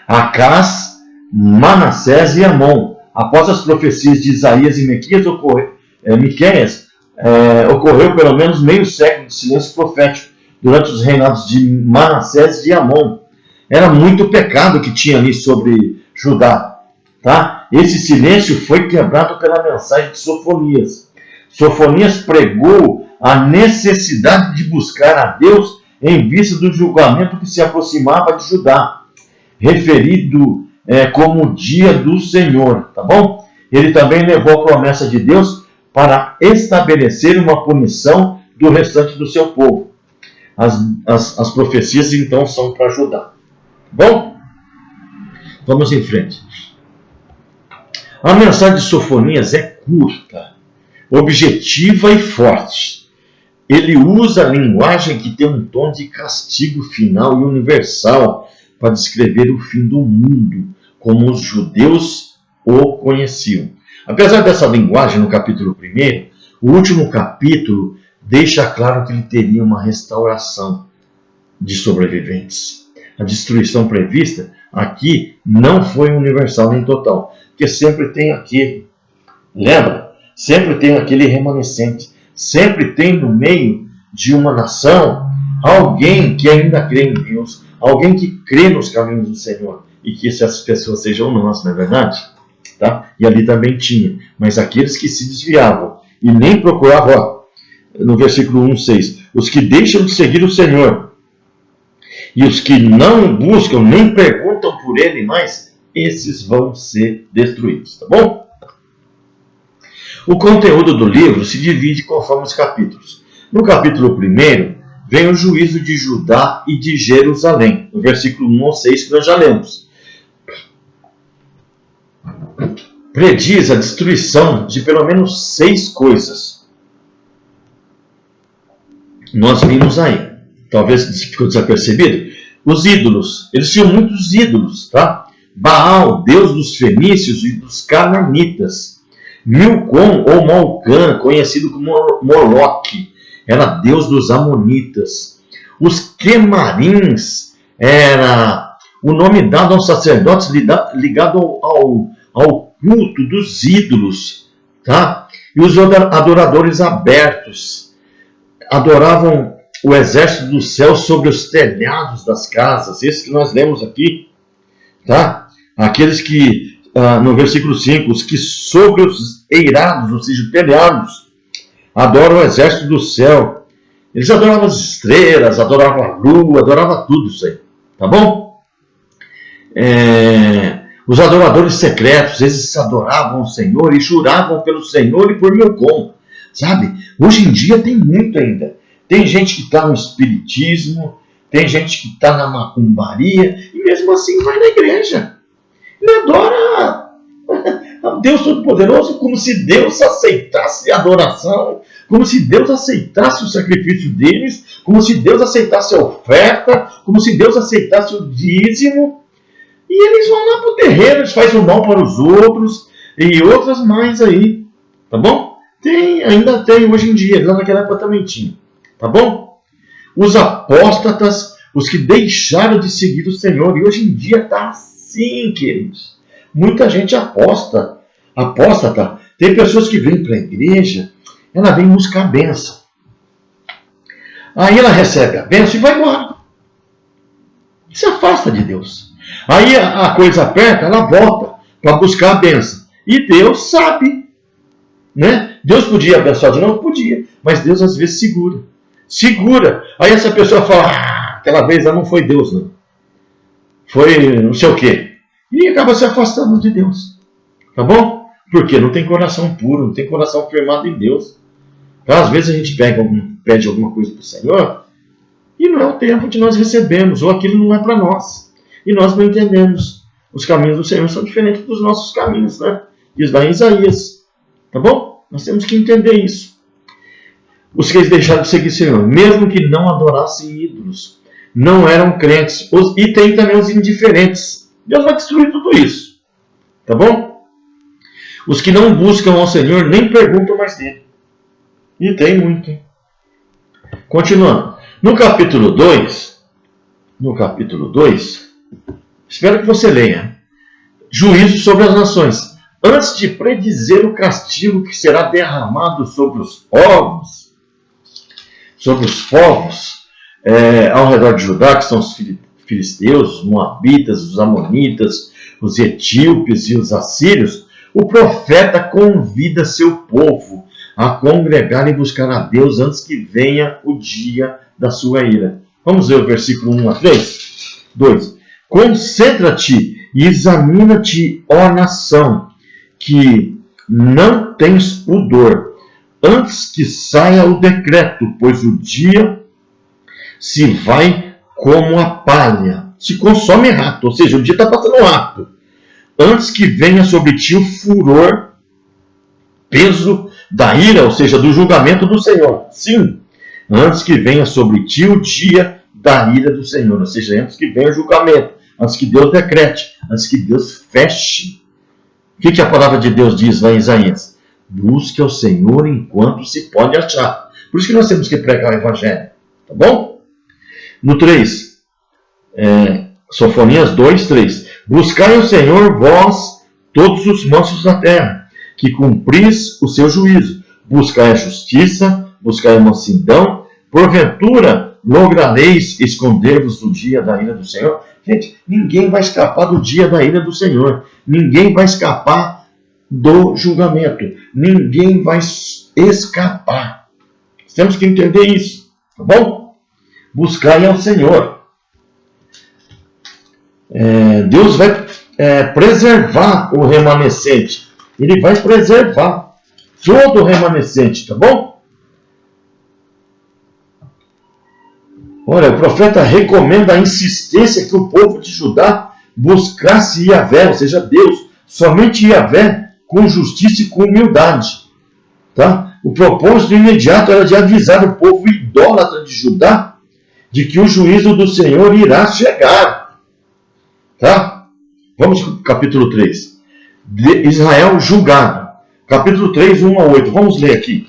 Acás, Manassés e Amon. Após as profecias de Isaías e Miqueias, ocorreu pelo menos meio século de silêncio profético durante os reinados de Manassés e Amon. Era muito pecado que tinha ali sobre Judá. Tá? Esse silêncio foi quebrado pela mensagem de Sofonias. Sofonias pregou a necessidade de buscar a Deus em vista do julgamento que se aproximava de Judá, referido como o dia do Senhor, tá bom? Ele também levou a promessa de Deus para estabelecer uma punição do restante do seu povo. As profecias então são para Judá. Tá bom? Vamos em frente. A mensagem de Sofonias é curta, objetiva e forte. Ele usa a linguagem que tem um tom de castigo final e universal para descrever o fim do mundo, como os judeus o conheciam. Apesar dessa linguagem no capítulo 1, o último capítulo deixa claro que ele teria uma restauração de sobreviventes. A destruição prevista aqui não foi universal nem total, porque sempre tem aquele, lembra? Sempre tem aquele remanescente, sempre tem no meio de uma nação alguém que ainda crê em Deus, alguém que crê nos caminhos do Senhor, e que essas pessoas sejam nós, não é verdade? Tá? E ali também tinha, mas aqueles que se desviavam e nem procuravam, no versículo 1:6, os que deixam de seguir o Senhor e os que não buscam nem perguntam por ele mais, esses vão ser destruídos, tá bom? O conteúdo do livro se divide conforme os capítulos. No capítulo 1 vem o juízo de Judá e de Jerusalém, no versículo 1-6 que nós já lemos. Prediz a destruição de pelo menos 6 coisas. Nós vimos aí, talvez ficou desapercebido, os ídolos. Eles tinham muitos ídolos, tá? Baal, deus dos fenícios e dos cananitas. Milcom ou Malcã, conhecido como Moloque, era deus dos amonitas. Os quemarins era o nome dado aos sacerdotes ligado ao culto dos ídolos, tá? E os adoradores abertos adoravam o exército do céu sobre os telhados das casas. Esse que nós lemos aqui, tá? Aqueles que, no versículo 5, os que sobre os eirados, ou seja, telhados, adoram o exército do céu. Eles adoravam as estrelas, adoravam a lua, adoravam tudo isso aí, tá bom? os adoradores secretos, eles adoravam o Senhor e juravam pelo Senhor e por Milcom, sabe? Hoje em dia tem muito ainda. Tem gente que está no espiritismo, tem gente que está na macumbaria e mesmo assim vai na igreja. E adora a Deus Todo-Poderoso como se Deus aceitasse a adoração, como se Deus aceitasse o sacrifício deles, como se Deus aceitasse a oferta, como se Deus aceitasse o dízimo. E eles vão lá para o terreiro, eles fazem o mal para os outros e outras mais aí, tá bom? Ainda tem hoje em dia, lá naquela época também tinha, tá bom? Os apóstatas, os que deixaram de seguir o Senhor, e hoje em dia está assim, queridos. Muita gente apóstata. Tem pessoas que vêm para a igreja, ela vem buscar a bênção. Aí ela recebe a bênção e vai embora. Se afasta de Deus. Aí a coisa aperta, ela volta para buscar a bênção. E Deus sabe, né? Deus podia abençoar de novo? Podia. Mas Deus às vezes segura. Aí essa pessoa fala, aquela vez ela não foi Deus, não. Foi não sei o quê. E acaba se afastando de Deus. Tá bom? Porque não tem coração puro, não tem coração firmado em Deus. Então, às vezes a gente pede alguma coisa para o Senhor e não é o tempo que nós recebemos, ou aquilo não é para nós. E nós não entendemos. Os caminhos do Senhor são diferentes dos nossos caminhos, né? Diz lá em Isaías. Tá bom? Nós temos que entender isso. Os que deixaram de seguir o Senhor, mesmo que não adorassem ídolos, não eram crentes. E tem também os indiferentes. Deus vai destruir tudo isso. Tá bom? Os que não buscam ao Senhor nem perguntam mais dele. E tem muito. Hein? Continuando. No capítulo 2, espero que você leia. Juízo sobre as nações. Antes de predizer o castigo que será derramado sobre os povos, ao redor de Judá, que são os filisteus, os moabitas, os amonitas, os etíopes e os assírios, o profeta convida seu povo a congregar e buscar a Deus antes que venha o dia da sua ira. Vamos ver o versículo 1 a 3? 2. Concentra-te e examina-te, ó nação, que não tens pudor, antes que saia o decreto, pois o dia se vai como a palha, se consome rápido, ou seja, o dia está passando rápido. Antes que venha sobre ti o furor, peso da ira, ou seja, do julgamento do Senhor. Sim, antes que venha sobre ti o dia da ira do Senhor, ou seja, antes que venha o julgamento, antes que Deus decrete, antes que Deus feche. O que a palavra de Deus diz lá em Isaías? Busque ao Senhor enquanto se pode achar. Por isso que nós temos que pregar o Evangelho. Tá bom? No 3, Sofonias 2, 3. Buscai ao Senhor, vós, todos os mansos da terra, que cumpris o seu juízo. Buscai a justiça, buscai a mansidão. Porventura, lograreis esconder-vos do dia da ira do Senhor? Gente, ninguém vai escapar do dia da ira do Senhor. Ninguém vai escapar do julgamento. Ninguém vai escapar. Temos que entender isso. Tá bom? Buscai ao Senhor. Deus vai preservar o remanescente. Ele vai preservar todo o remanescente. Tá bom? Olha, o profeta recomenda a insistência que o povo de Judá buscasse Yahvé, ou seja, Deus, somente Yahvé, com justiça e com humildade. Tá? O propósito imediato era de avisar o povo idólatra de Judá de que o juízo do Senhor irá chegar. Tá? Vamos para o capítulo 3. De Israel julgado. Capítulo 3, 1 a 8. Vamos ler aqui.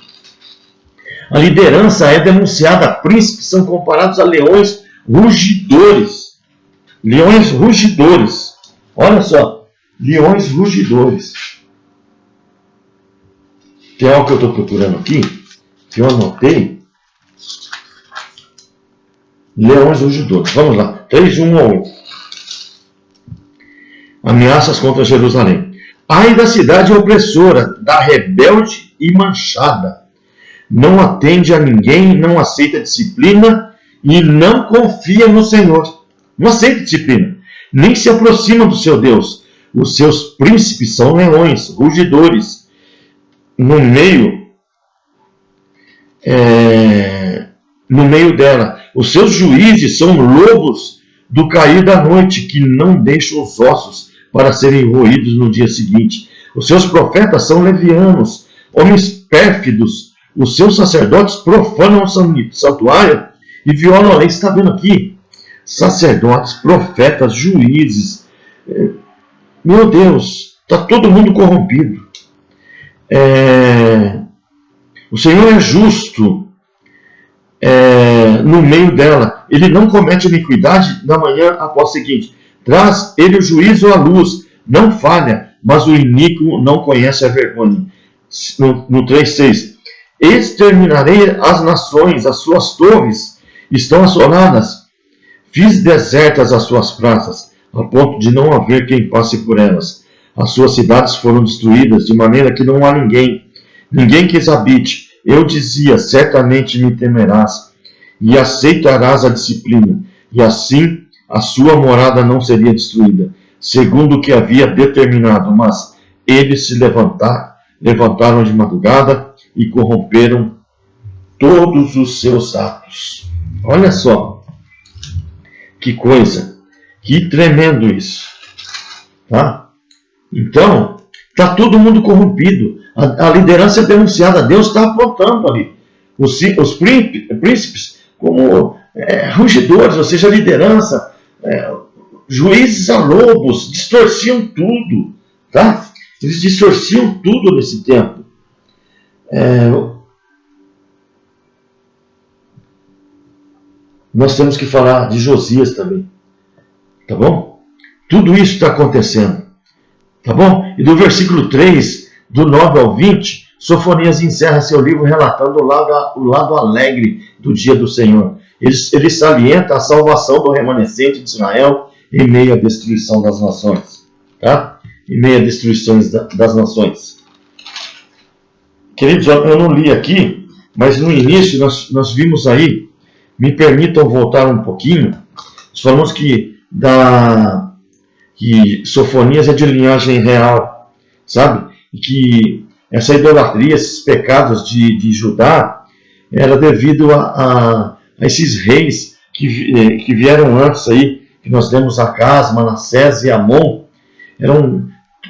A liderança é denunciada, príncipes são comparados a leões rugidores. Leões rugidores. Olha só, leões rugidores. Tem algo que eu estou procurando aqui, que eu anotei. Leões rugidores. Vamos lá, 3, 1 a 8. Ameaças contra Jerusalém. Ai da cidade opressora, da rebelde e manchada. Não atende a ninguém, não aceita disciplina e não confia no Senhor. Não aceita disciplina. nem se aproximam do seu Deus. Os seus príncipes são leões, rugidores. No meio dela. Os seus juízes são lobos do cair da noite, que não deixam os ossos para serem roídos no dia seguinte. Os seus profetas são levianos, homens pérfidos. Os seus sacerdotes profanam o santuário e violam a lei. Você está vendo aqui? Sacerdotes, profetas, juízes. Meu Deus, está todo mundo corrompido. O Senhor é justo no meio dela. Ele não comete iniquidade na manhã após a seguinte. Traz ele o juízo à luz, não falha, mas o iníquo não conhece a vergonha. No 3,6. Exterminarei as nações, as suas torres estão assoladas. Fiz desertas as suas praças, a ponto de não haver quem passe por elas. As suas cidades foram destruídas, de maneira que não há ninguém que as habite. Eu dizia, certamente me temerás, e aceitarás a disciplina, e assim a sua morada não seria destruída, segundo o que havia determinado. Mas eles se levantaram de madrugada e corromperam todos os seus atos. Olha só, que coisa, que tremendo isso, tá? Então, está todo mundo corrompido. A liderança é denunciada. Deus está apontando ali os príncipes como rugidores, ou seja, a liderança, juízes a lobos, distorciam tudo, tá? Eles distorciam tudo nesse tempo. Nós temos que falar de Josias também, tá bom? Tudo isso está acontecendo, tá bom? E do versículo 3, do 9 ao 20, Sofonias encerra seu livro relatando o lado alegre do dia do Senhor. Ele salienta a salvação do remanescente de Israel em meio à destruição das nações, tá? Em meio à destruição das nações. Queridos, eu não li aqui, mas no início nós vimos aí, me permitam voltar um pouquinho, nós falamos que Sofonias é de linhagem real, sabe? E que essa idolatria, esses pecados de Judá, era devido a esses reis que vieram antes aí, que nós temos Acaz, Manassés e Amon,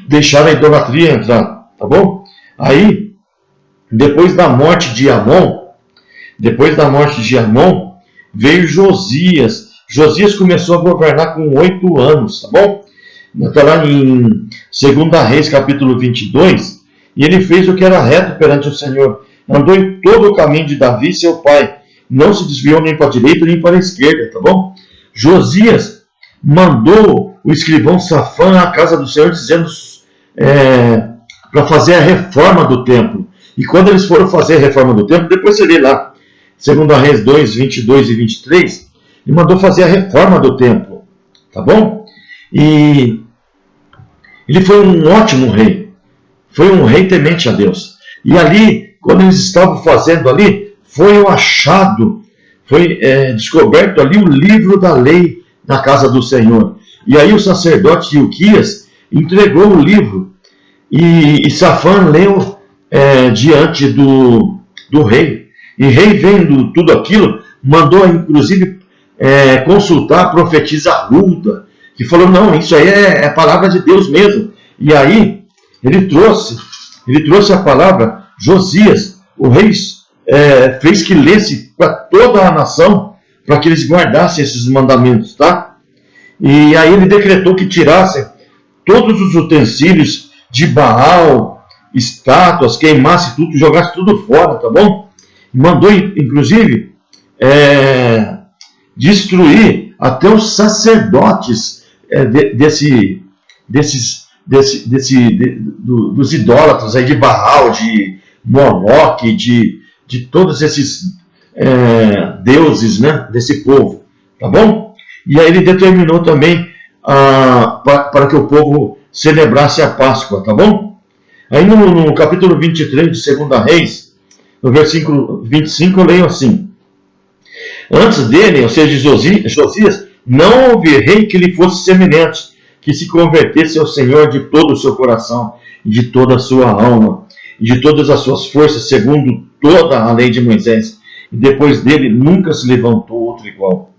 deixaram a idolatria entrar, tá bom? Aí, depois da morte de Amon, veio Josias. Josias começou a governar com 8 anos, tá bom? Está lá em 2 Reis, capítulo 22, e ele fez o que era reto perante o Senhor. Andou em todo o caminho de Davi, seu pai. Não se desviou nem para a direita nem para a esquerda, tá bom? Josias mandou o escrivão Safã à casa do Senhor, dizendo para fazer a reforma do templo. E quando eles foram fazer a reforma do templo, depois você lê lá, 2 Reis 2, 22 e 23, ele mandou fazer a reforma do templo, tá bom? E ele foi um ótimo rei, foi um rei temente a Deus. E ali, quando eles estavam fazendo ali, foi achado, foi descoberto ali o livro da lei na casa do Senhor. E aí o sacerdote Ilquias entregou o livro e Safã leu diante do rei. E rei, vendo tudo aquilo, mandou inclusive consultar a profetisa Hulda, que falou, não, isso aí é palavra de Deus mesmo. E aí ele trouxe a palavra. Josias, o rei, fez que lesse para toda a nação, para que eles guardassem esses mandamentos, tá? E aí ele decretou que tirassem todos os utensílios de Baal, estátuas, queimasse tudo, jogasse tudo fora, tá bom? Mandou, inclusive, destruir até os sacerdotes dos idólatras aí de Baal, de Moloque, de todos esses deuses, né, desse povo, tá bom? E aí ele determinou também para que o povo celebrasse a Páscoa, tá bom? Aí no capítulo 23 de 2 Reis, no versículo 25, eu leio assim: antes dele, ou seja, Josias, não houve rei que lhe fosse semelhante, que se convertesse ao Senhor de todo o seu coração, e de toda a sua alma, e de todas as suas forças, segundo toda a lei de Moisés. E depois dele nunca se levantou outro igual.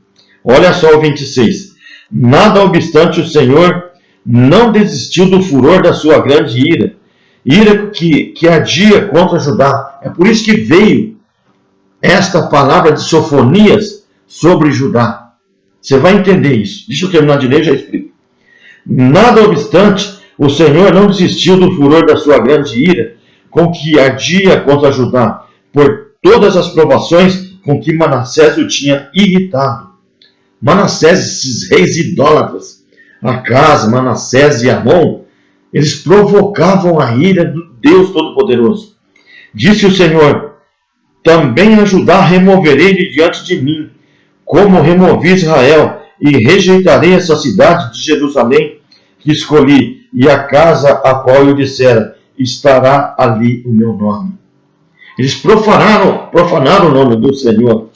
Olha só o 26. Nada obstante, o Senhor não desistiu do furor da sua grande ira, ira que ardia contra Judá. É por isso que veio esta palavra de Sofonias sobre Judá. Você vai entender isso. Deixa eu terminar de ler e já explico. Nada obstante, o Senhor não desistiu do furor da sua grande ira, com que ardia contra Judá, por todas as provações com que Manassés o tinha irritado. Manassés, esses reis idólatras, Acaz, Manassés e Amon, eles provocavam a ira do Deus Todo-Poderoso. Disse o Senhor: também a Judá removerei de diante de mim, como removi Israel, e rejeitarei essa cidade de Jerusalém que escolhi, e a casa a qual eu dissera: estará ali o meu nome. Eles profanaram o nome do Senhor.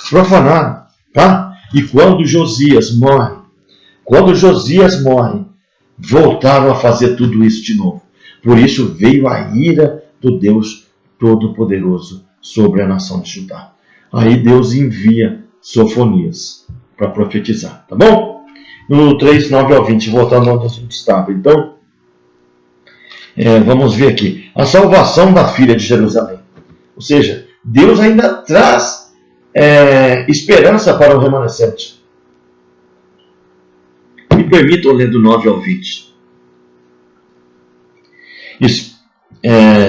Profanaram, tá? E quando Josias morre, voltaram a fazer tudo isso de novo. Por isso veio a ira do Deus Todo-Poderoso sobre a nação de Judá. Aí Deus envia Sofonias para profetizar, tá bom? No 3, 9 ao 20, voltando onde a gente estava. Então, vamos ver aqui. A salvação da filha de Jerusalém. Ou seja, Deus ainda traz esperança para o remanescente. Me permitam ler do 9 ao 20.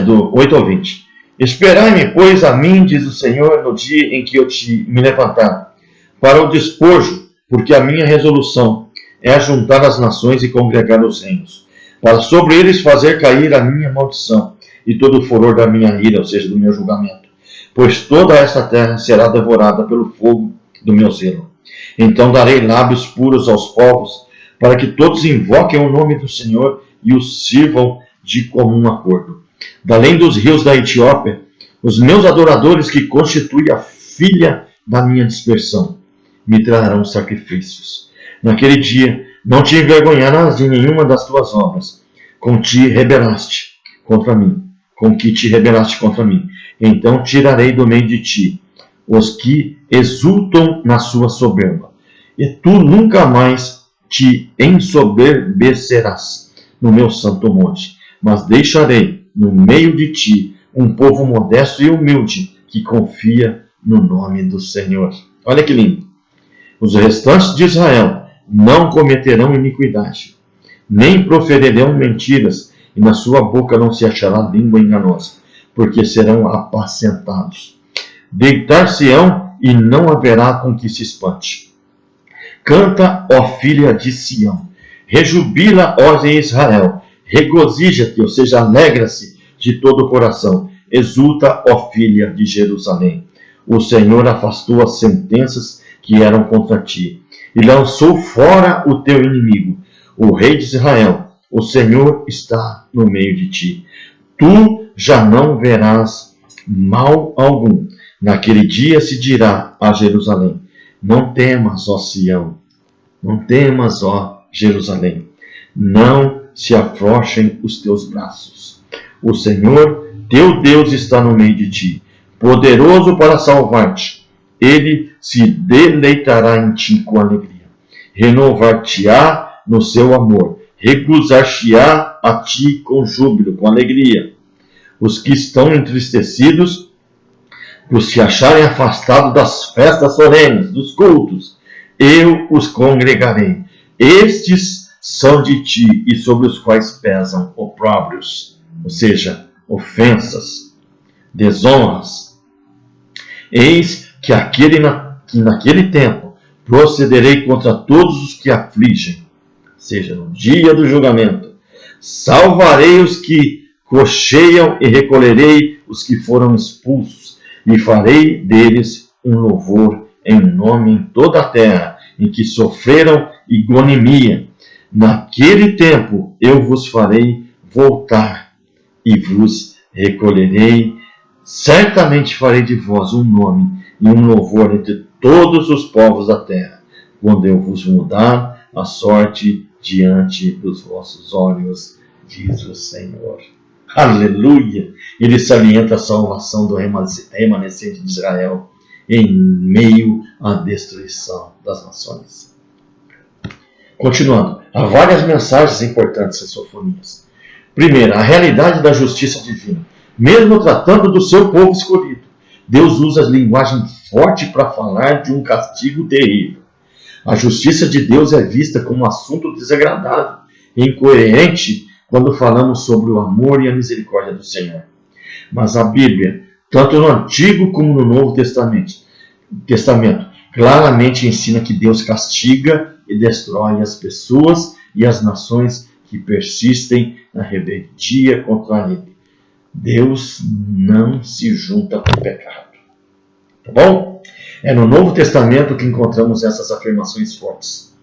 Do 8 ao 20. Esperai-me, pois, a mim, diz o Senhor, no dia em que eu me levantar, para o despojo, porque a minha resolução é ajuntar as nações e congregar os reinos, para sobre eles fazer cair a minha maldição e todo o furor da minha ira, ou seja, do meu julgamento. Pois toda esta terra será devorada pelo fogo do meu zelo. Então darei lábios puros aos povos, para que todos invoquem o nome do Senhor e o sirvam de comum acordo. Da além dos rios da Etiópia, os meus adoradores que constituem a filha da minha dispersão, me trarão sacrifícios. Naquele dia não te envergonharás de nenhuma das tuas obras, com que te rebelaste contra mim. Então tirarei do meio de ti os que exultam na sua soberba, e tu nunca mais te ensoberbecerás no meu santo monte, mas deixarei no meio de ti um povo modesto e humilde, que confia no nome do Senhor. Olha que lindo. Os restantes de Israel não cometerão iniquidade, nem proferirão mentiras, e na sua boca não se achará língua enganosa, porque serão apacentados. Deitar-se-ão e não haverá com que se espante. Canta, ó filha de Sião, rejubila, ó Israel, regozija-te, ou seja, alegra-se de todo o coração, exulta, ó filha de Jerusalém. O Senhor afastou as sentenças que eram contra ti, e lançou fora o teu inimigo, o rei de Israel. O Senhor está no meio de ti. Tu já não verás mal algum. Naquele dia se dirá a Jerusalém: não temas, ó Sião, não temas, ó Jerusalém, não se afrouxem os teus braços. O Senhor, teu Deus, está no meio de ti, poderoso para salvar-te. Ele se deleitará em ti com alegria, renovar-te-á no seu amor, regozijar-te-á a ti com júbilo, com alegria. Os que estão entristecidos, por se acharem afastados das festas solenes, dos cultos, eu os congregarei. Estes são de ti, e sobre os quais pesam opróbrios, ou seja, ofensas, desonras. Eis que naquele tempo procederei contra todos os que afligem, ou seja, no dia do julgamento. Salvarei os que cocheiam e recolherei os que foram expulsos, e farei deles um louvor em nome em toda a terra, em que sofreram ignomia. Naquele tempo eu vos farei voltar e vos recolherei. Certamente farei de vós um nome e um louvor entre todos os povos da terra. quando eu vos mudar a sorte diante dos vossos olhos, diz o Senhor. Aleluia! Ele salienta a salvação do remanescente de Israel em meio à destruição das nações. Continuando, há várias mensagens importantes em Sofonias. Primeiro, a realidade da justiça divina. Mesmo tratando do seu povo escolhido, Deus usa linguagem forte para falar de um castigo terrível. A justiça de Deus é vista como um assunto desagradável e incoerente quando falamos sobre o amor e a misericórdia do Senhor. Mas a Bíblia, tanto no Antigo como no Novo Testamento, claramente ensina que Deus castiga e destrói as pessoas e as nações que persistem na rebeldia contra Ele. Deus não se junta com o pecado. Tá bom? É no Novo Testamento que encontramos essas afirmações fortes.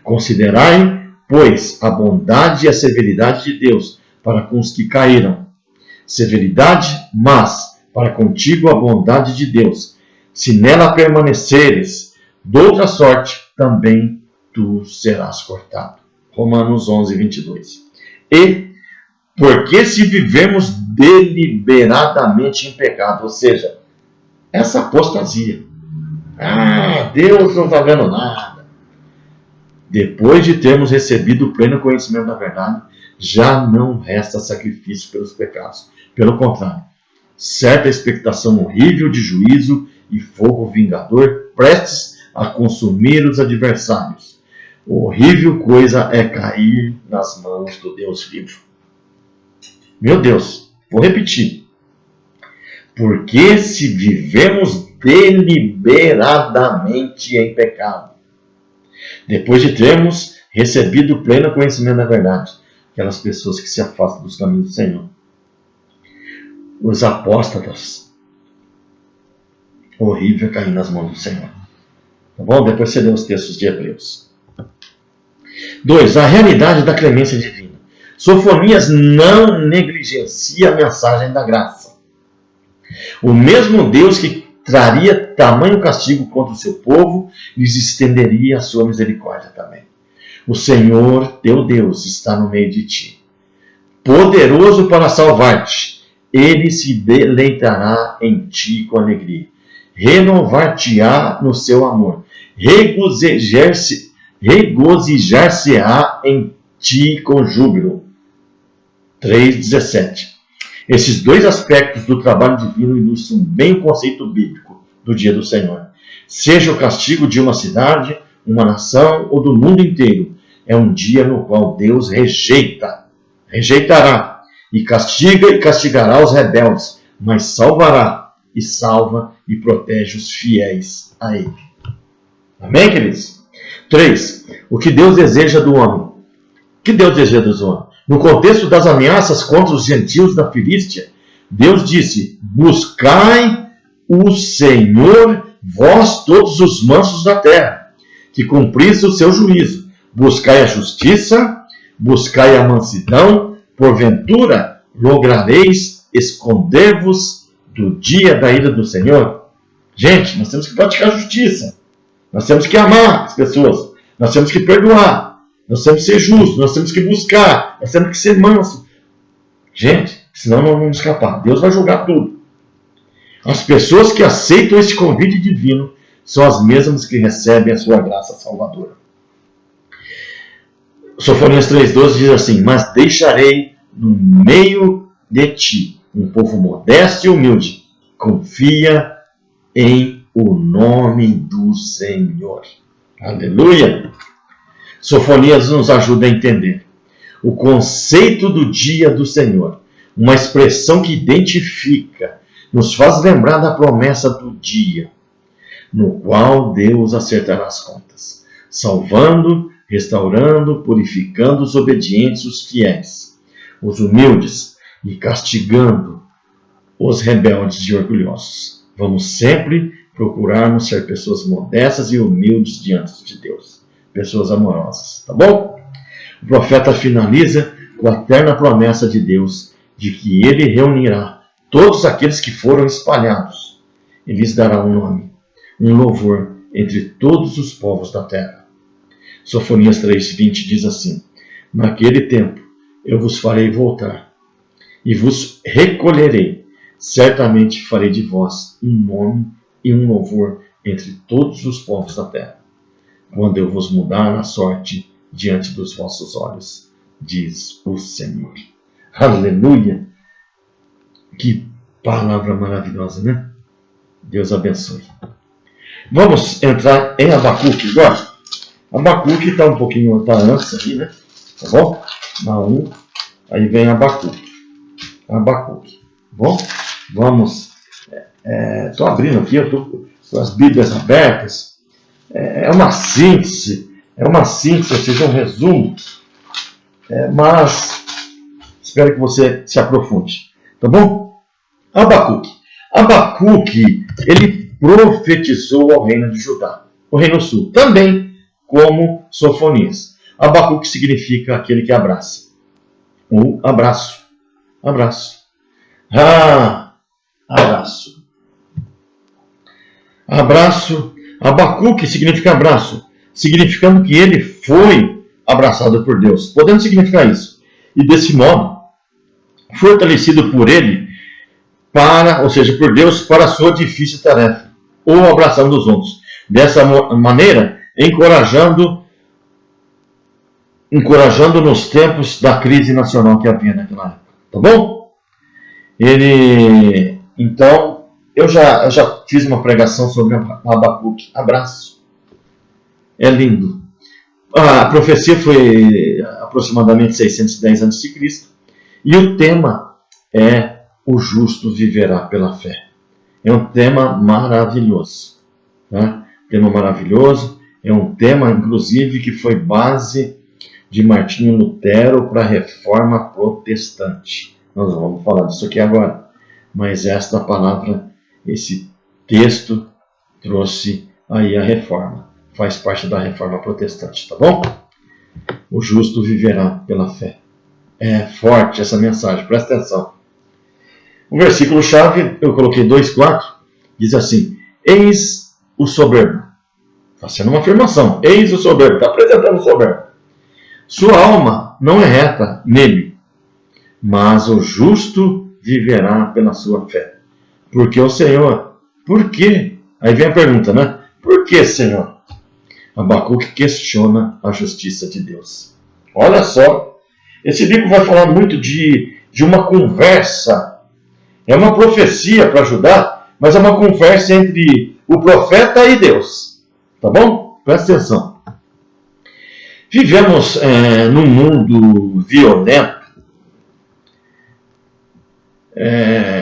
Considerai, pois, a bondade e a severidade de Deus para com os que caíram. Severidade, mas para contigo a bondade de Deus. Se nela permaneceres, doutra sorte também tu serás cortado. Romanos 11, 22. E, porque se vivemos deliberadamente em pecado, ou seja, essa apostasia. Deus não está vendo nada. Depois de termos recebido o pleno conhecimento da verdade, já não resta sacrifício pelos pecados. Pelo contrário, certa expectação horrível de juízo e fogo vingador prestes a consumir os adversários. Horrível coisa é cair nas mãos do Deus vivo. Meu Deus, vou repetir. Porque se vivemos deliberadamente em pecado, depois de termos recebido o pleno conhecimento da verdade, aquelas pessoas que se afastam dos caminhos do Senhor, os apóstatas, horrível é cair nas mãos do Senhor. Tá bom? Depois você lê os textos de Hebreus. 2. A realidade da clemência divina. Sofonias não negligencia a mensagem da graça. O mesmo Deus que traria tamanho castigo contra o seu povo, lhes estenderia a sua misericórdia também. O Senhor, teu Deus, está no meio de ti, poderoso para salvar-te. Ele se deleitará em ti com alegria, renovar-te-á no seu amor, regozijar-se-á em ti com júbilo. 3,17. Esses dois aspectos do trabalho divino ilustram bem o conceito bíblico do dia do Senhor. Seja o castigo de uma cidade, uma nação ou do mundo inteiro, é um dia no qual Deus rejeitará e castiga e castigará os rebeldes, mas salvará e salva e protege os fiéis a Ele. Amém, queridos? 3. O que Deus deseja do homem? O que Deus deseja dos homens? No contexto das ameaças contra os gentios da Filístia, Deus disse: buscai o Senhor, vós todos os mansos da terra, que cumprisse o seu juízo. Buscai a justiça, buscai a mansidão, porventura lograreis esconder-vos do dia da ira do Senhor. Gente, nós temos que praticar a justiça. Nós temos que amar as pessoas. Nós temos que perdoar. Nós temos que ser justos, nós temos que buscar, nós temos que ser mansos. Gente, senão não vamos escapar. Deus vai julgar tudo. As pessoas que aceitam esse convite divino são as mesmas que recebem a sua graça salvadora. Sofonias 3,12 diz assim: mas deixarei no meio de ti um povo modesto e humilde, confia em o nome do Senhor. Aleluia! Sofonias nos ajuda a entender o conceito do dia do Senhor, uma expressão que identifica, nos faz lembrar da promessa do dia, no qual Deus acertará as contas, salvando, restaurando, purificando os obedientes, os fiéis, os humildes e castigando os rebeldes e orgulhosos. Vamos sempre procurarmos ser pessoas modestas e humildes diante de Deus. Pessoas amorosas, tá bom? O profeta finaliza com a eterna promessa de Deus de que ele reunirá todos aqueles que foram espalhados e lhes dará um nome, um louvor entre todos os povos da terra. Sofonias 3:20 diz assim: naquele tempo eu vos farei voltar e vos recolherei. Certamente farei de vós um nome e um louvor entre todos os povos da terra, quando eu vos mudar a sorte diante dos vossos olhos, diz o Senhor. Aleluia! Que palavra maravilhosa, né? Deus abençoe. Vamos entrar em Abacuque agora. Abacuque está um pouquinho antes aqui, né? Tá bom? Na 1, aí vem Abacuque. Abacuque. Tá bom? Vamos. Estou abrindo aqui, eu estou com as Bíblias abertas. É uma síntese, ou seja, um resumo. Mas espero que você se aprofunde. Tá bom? Abacuque. Abacuque, ele profetizou ao reino de Judá, o reino sul, também como Sofonias. Abacuque significa aquele que abraça. Um abraço. Abraço. Abraço. Abraço. Abacuque significa abraço, significando que ele foi abraçado por Deus, podendo significar isso. E desse modo, fortalecido por ele, ou seja, por Deus, para a sua difícil tarefa, ou abraçando os outros. Dessa maneira, encorajando nos tempos da crise nacional que havia naquela época. Tá bom? Então, eu já fiz uma pregação sobre Abacuque. Abraço. É lindo. A profecia foi aproximadamente 610 a.C. E o tema é: o justo viverá pela fé. É um tema maravilhoso. Tá? Tema maravilhoso. É um tema, inclusive, que foi base de Martinho Lutero para a Reforma Protestante. Nós vamos falar disso aqui agora. Mas esta palavra, esse texto, trouxe aí a reforma. Faz parte da Reforma Protestante, tá bom? O justo viverá pela fé. É forte essa mensagem, presta atenção. O versículo-chave, eu coloquei 2:4, diz assim: eis o soberbo. Está sendo uma afirmação. Eis o soberbo, está apresentando o soberbo. Sua alma não é reta nele, mas o justo viverá pela sua fé. Porque o Senhor, por quê? Aí vem a pergunta, né? Por que, Senhor? Abacuque questiona a justiça de Deus. Olha só, esse livro vai falar muito de uma conversa. É uma profecia para ajudar, mas é uma conversa entre o profeta e Deus. Tá bom? Presta atenção. Vivemos num mundo violento,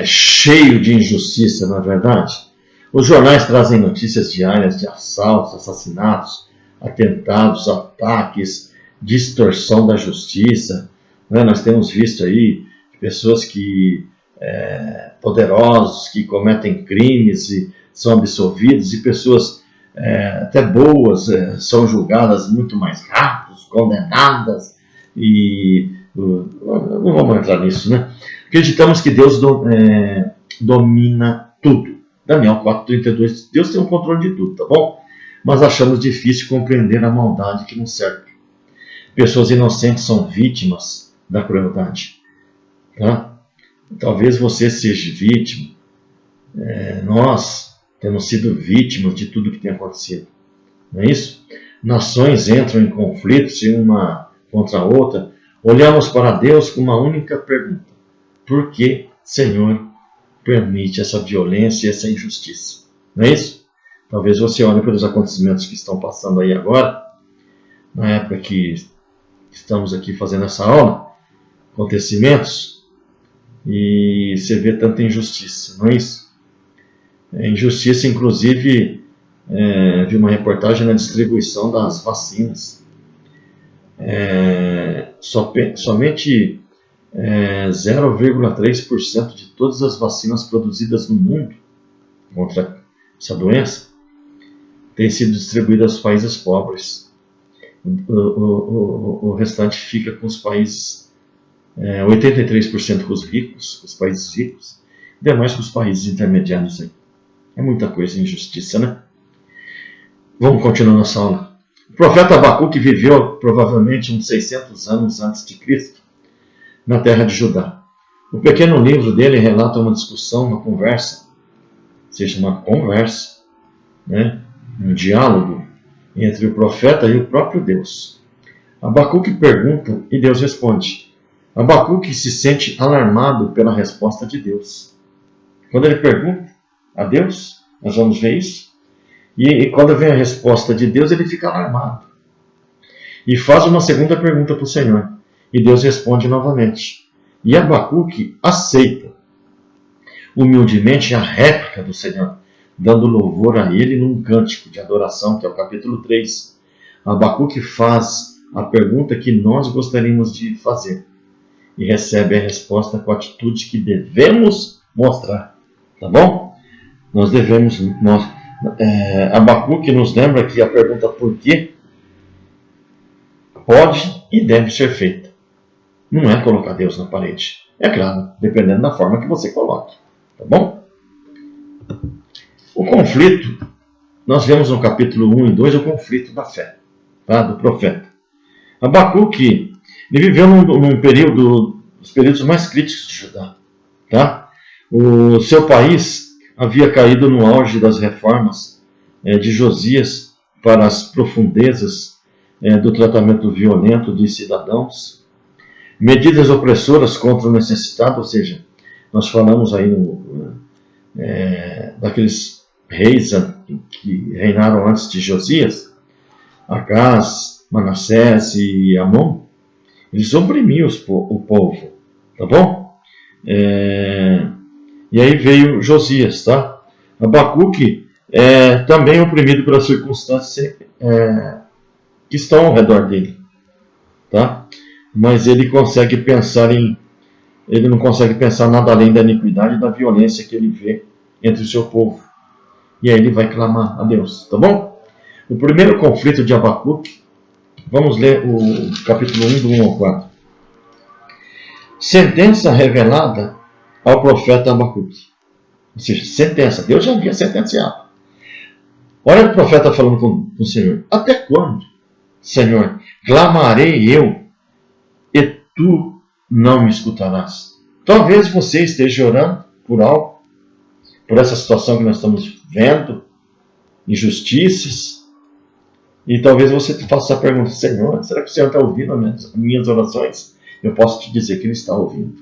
cheio de injustiça, na verdade. Os jornais trazem notícias diárias de assaltos, assassinatos, atentados, ataques, distorção da justiça. Né? Nós temos visto aí pessoas poderosos que cometem crimes e são absolvidos, e pessoas até boas são julgadas muito mais rápido, condenadas, e não vamos entrar nisso, né? Acreditamos que Deus domina tudo. Daniel 4:32, Deus tem o controle de tudo, tá bom? Mas achamos difícil compreender a maldade que nos cerca. Pessoas inocentes são vítimas da crueldade. Tá? Talvez você seja vítima. Nós temos sido vítimas de tudo que tem acontecido. Não é isso? Nações entram em conflitos uma contra a outra. Olhamos para Deus com uma única pergunta: por que, Senhor, permite essa violência e essa injustiça? Não é isso? Talvez você olhe para os acontecimentos que estão passando aí agora, na época que estamos aqui fazendo essa aula, acontecimentos, e você vê tanta injustiça, não é isso? Injustiça, inclusive, vi uma reportagem na distribuição das vacinas. Somente 0,3% de todas as vacinas produzidas no mundo contra essa doença têm sido distribuídas aos países pobres. O restante fica com os países, 83% com os ricos, com os países ricos, e demais com os países intermediários. Aí. É muita coisa, injustiça, né? Vamos continuar nossa aula. O profeta Abacuque viveu provavelmente uns 600 anos antes de Cristo, na terra de Judá. O pequeno livro dele relata uma discussão, uma conversa, né? Um diálogo entre o profeta e o próprio Deus. Abacuque pergunta e Deus responde. Abacuque se sente alarmado pela resposta de Deus. Quando ele pergunta a Deus, nós vamos ver isso, e quando vem a resposta de Deus, ele fica alarmado. E faz uma segunda pergunta para o Senhor. E Deus responde novamente. E Abacuque aceita humildemente a réplica do Senhor, dando louvor a ele num cântico de adoração, que é o capítulo 3. Abacuque faz a pergunta que nós gostaríamos de fazer e recebe a resposta com a atitude que devemos mostrar. Tá bom? Abacuque nos lembra que a pergunta por quê pode e deve ser feita. Não é colocar Deus na parede. É claro, dependendo da forma que você coloque. Tá bom? O conflito, nós vemos no capítulo 1 e 2 o conflito da fé, tá? Do profeta. Abacuque, ele viveu num período, dos períodos mais críticos de Judá. Tá? O seu país havia caído no auge das reformas de Josias para as profundezas do tratamento violento de cidadãos, medidas opressoras contra o necessitado, ou seja, nós falamos aí daqueles reis que reinaram antes de Josias, Acás, Manassés e Amon, eles oprimiam o povo, tá bom? E aí veio Josias, tá? Abacuque também oprimido pelas circunstâncias que estão ao redor dele, tá? Mas ele não consegue pensar nada além da iniquidade e da violência que ele vê entre o seu povo. E aí ele vai clamar a Deus, tá bom? O primeiro conflito de Abacuque, vamos ler o capítulo 1 do 1 ao 4. Sentença revelada ao profeta Abacuque. Ou seja, sentença. Deus já havia sentenciado. Olha o profeta falando com o Senhor. Até quando, Senhor, clamarei eu e tu não me escutarás? Talvez você esteja orando por algo, por essa situação que nós estamos vendo, injustiças, e talvez você faça essa pergunta, Senhor, será que o Senhor está ouvindo as minhas orações? Eu posso te dizer que Ele está ouvindo.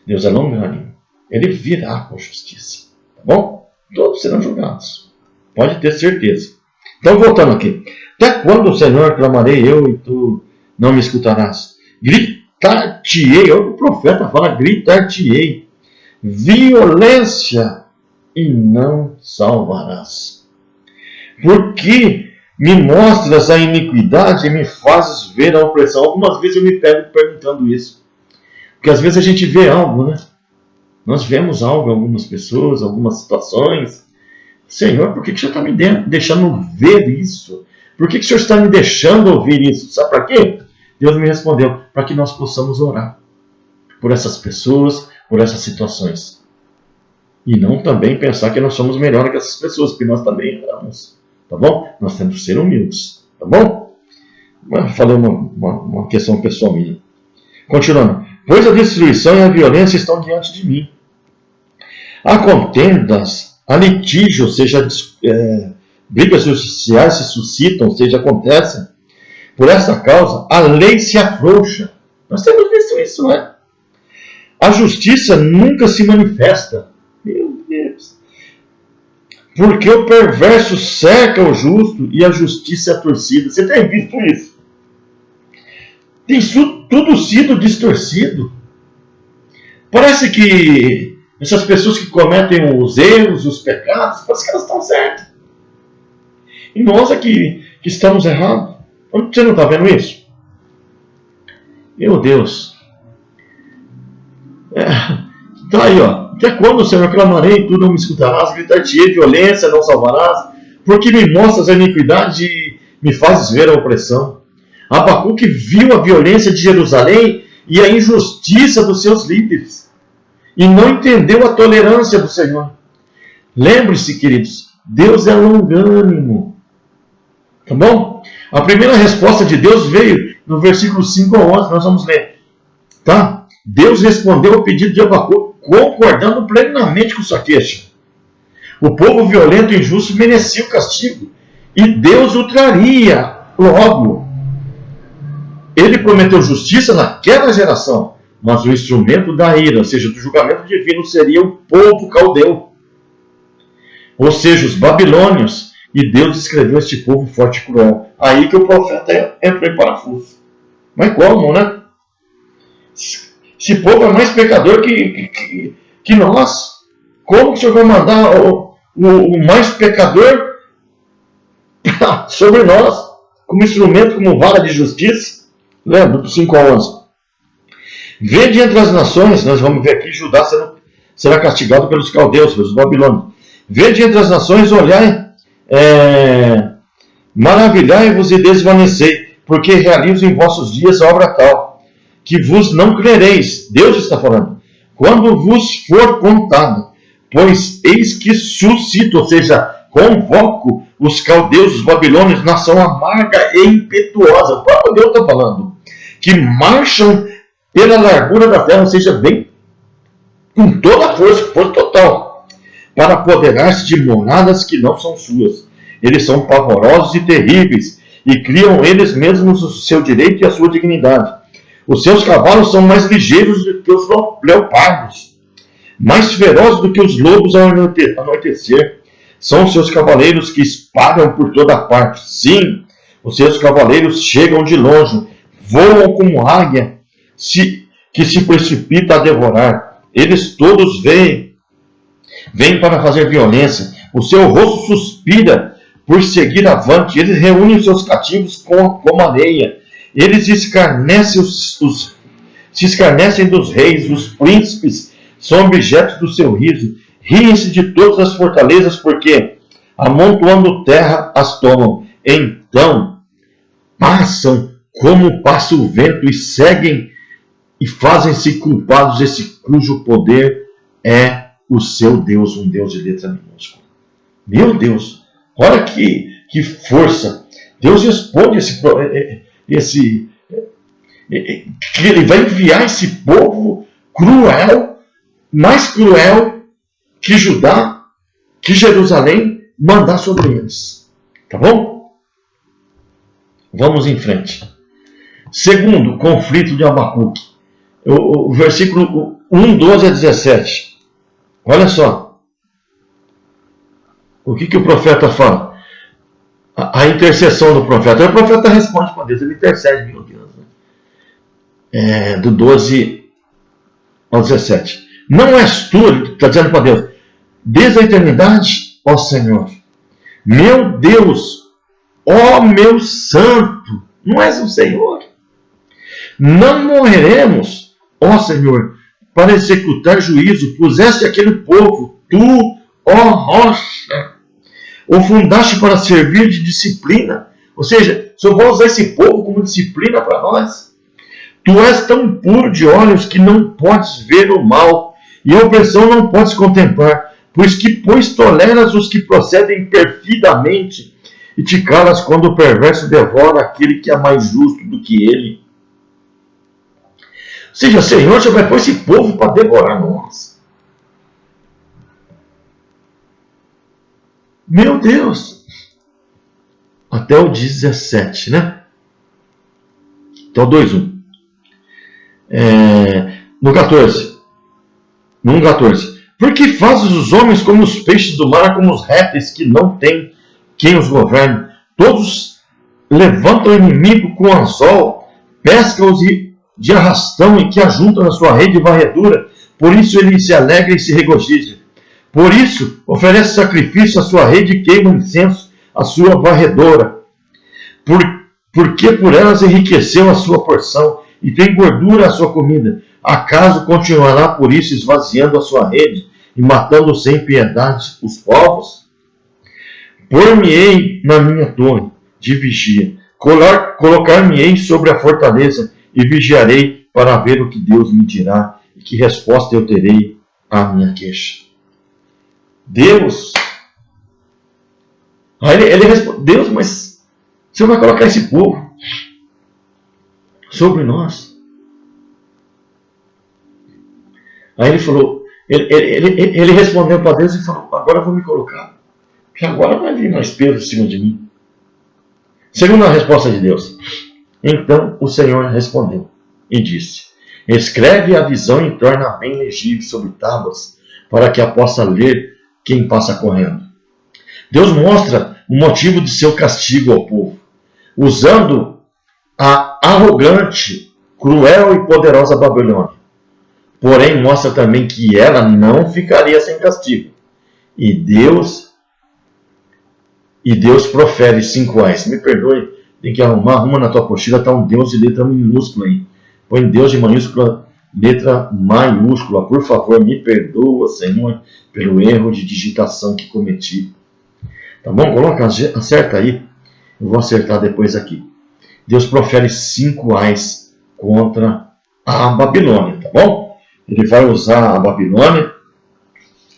Deus é longânimo. Ele virá com justiça. Tá bom? Todos serão julgados. Pode ter certeza. Então, voltando aqui. Até quando, Senhor, clamarei eu e tu não me escutarás? Gritar-te-ei. O profeta fala, gritar-te-ei. Violência e não salvarás. Porque me mostras a iniquidade e me fazes ver a opressão. Algumas vezes eu me pego perguntando isso. Porque às vezes a gente vê algo, né? Nós vemos algo em algumas pessoas, algumas situações. Senhor, por que o Senhor está me deixando ver isso? Por que o Senhor está me deixando ouvir isso? Sabe para quê? Deus me respondeu, para que nós possamos orar por essas pessoas, por essas situações. E não também pensar que nós somos melhores que essas pessoas, porque nós também erramos. Tá bom? Nós temos que ser humildes. Tá bom? Falei uma questão pessoal minha. Continuando. Pois a destruição e a violência estão diante de mim. Há contendas, há litígio, ou seja, brigas judiciais se suscitam, ou seja, acontecem. Por essa causa, a lei se afrouxa. Nós temos visto isso, não é? A justiça nunca se manifesta. Meu Deus. Porque o perverso cerca o justo e a justiça é torcida. Você tem visto isso? Tem tudo sido distorcido. Parece que essas pessoas que cometem os erros, os pecados, parece que elas estão certas. E nós aqui que estamos errados. Você não está vendo isso? Meu Deus. Está aí, ó. Até quando, Senhor, clamarei, tu não me escutarás, gritar-te-ei, violência, não salvarás, porque me mostras a iniquidade e me fazes ver a opressão. Abacuque viu a violência de Jerusalém e a injustiça dos seus líderes, e não entendeu a tolerância do Senhor. Lembre-se, queridos, Deus é longânimo. Tá bom? A primeira resposta de Deus veio no versículo 5 a 11, nós vamos ler. Tá? Deus respondeu ao pedido de Abacuque, concordando plenamente com sua queixa. O povo violento e injusto merecia o castigo, e Deus o traria logo. Ele prometeu justiça naquela geração, mas o instrumento da ira, ou seja, do julgamento divino, seria o povo caldeu, ou seja, os babilônios. E Deus escreveu este povo forte e cruel. Aí que o profeta entrou em parafuso. Mas como, né? Esse povo é mais pecador que nós. Como que o Senhor vai mandar o mais pecador sobre nós, como instrumento, como vara de justiça? Lembra do 5 a 11. Vede entre as nações, nós vamos ver aqui, Judá será castigado pelos caldeus, pelos babilônios. Vede entre as nações, olhai, maravilhai-vos e desvanecei, porque realizo em vossos dias obra tal, que vos não crereis. Deus está falando. Quando vos for contado, pois eis que suscito, ou seja, convoco os caldeus, os babilônios, nação amarga e impetuosa. O próprio Deus está falando. Que marcham pela largura da terra, ou seja, bem com toda a força total, para apoderar-se de moradas que não são suas. Eles são pavorosos e terríveis, e criam eles mesmos o seu direito e a sua dignidade. Os seus cavalos são mais ligeiros do que os leopardos, mais ferozes do que os lobos ao anoitecer. São os seus cavaleiros que espalham por toda parte. Sim, os seus cavaleiros chegam de longe, voam como águia, que se precipita a devorar. Eles todos vêm para fazer violência. O seu rosto suspira por seguir avante. Eles reúnem os seus cativos como areia. Eles se escarnecem dos reis. Os príncipes são objetos do seu riso. Riem-se de todas as fortalezas, porque, amontoando terra, as tomam. Então, passam como passa o vento e seguem e fazem-se culpados, esse cujo poder é o seu Deus, um Deus de letra minúscula. Meu Deus, olha que força. Deus responde que ele vai enviar esse povo cruel, mais cruel que Judá, que Jerusalém, mandar sobre eles. Tá bom? Vamos em frente. Segundo, conflito de Abacuque. O versículo 1, 12 a 17. Olha só. O que o profeta fala? A intercessão do profeta. O profeta responde para Deus. Ele intercede, meu Deus. Do 12 ao 17. Não és tu, ele está dizendo para Deus, desde a eternidade, ó Senhor, meu Deus, ó meu santo, não és o Senhor? Não morreremos, ó Senhor, para executar juízo. Puseste aquele povo, tu, ó rocha, o fundaste para servir de disciplina. Ou seja, só vou usar esse povo como disciplina para nós. Tu és tão puro de olhos que não podes ver o mal, e a opressão não podes contemplar, pois toleras os que procedem perfidamente, e te calas quando o perverso devora aquele que é mais justo do que ele. Ou seja, Senhor, você vai pôr esse povo para devorar nós. Meu Deus! Até o 17, né? Então, 2:1. No 14. Por que fazes os homens como os peixes do mar, como os répteis que não têm quem os governe? Todos levantam o inimigo com anzol, pescam-os de arrastão e que ajuntam na sua rede de varredura. Por isso ele se alegra e se regozija. Por isso oferece sacrifício à sua rede e queima incenso à sua varredora. Porque por elas enriqueceu a sua porção e tem gordura a sua comida. Acaso continuará por isso esvaziando a sua rede e matando sem piedade os povos? Pôr-me-ei na minha torre de vigia, colocar-me-ei sobre a fortaleza e vigiarei para ver o que Deus me dirá e que resposta eu terei à minha queixa. Deus, ele responde, Deus, mas O Senhor vai colocar esse povo sobre nós. Aí ele falou, ele respondeu para Deus e falou, agora eu vou me colocar, porque agora vai vir mais peso em cima de mim. Segunda resposta de Deus. Então o Senhor respondeu e disse, escreve a visão e torna bem legível sobre tábuas, para que a possa ler quem passa correndo. Deus mostra o motivo de seu castigo ao povo, usando a arrogante, cruel e poderosa Babilônia. Porém, mostra também que ela não ficaria sem castigo. E Deus profere 5 ais. Me perdoe, tem que arruma na tua apostila, está um Deus de letra minúscula aí. Põe Deus de maiúscula, letra maiúscula. Por favor, me perdoa, Senhor, pelo erro de digitação que cometi. Tá bom? Coloca, acerta aí. Eu vou acertar depois aqui. Deus profere 5 ais contra a Babilônia, tá bom? Ele vai usar a Babilônia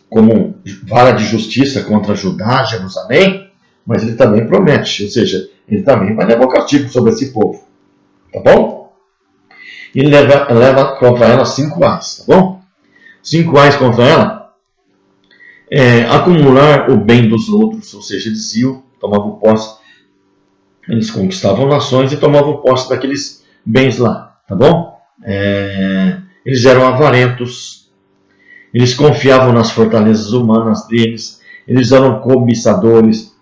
como vara de justiça contra Judá, Jerusalém, mas ele também promete, ou seja, ele também vai levar o castigo sobre esse povo, tá bom? E ele leva contra ela 5 ais, tá bom? 5 ais contra ela acumular o bem dos outros, ou seja, eles iam, tomavam posse, eles conquistavam nações e tomavam posse daqueles bens lá, tá bom? Eles eram avarentos, eles confiavam nas fortalezas humanas deles, eles eram cobiçadores,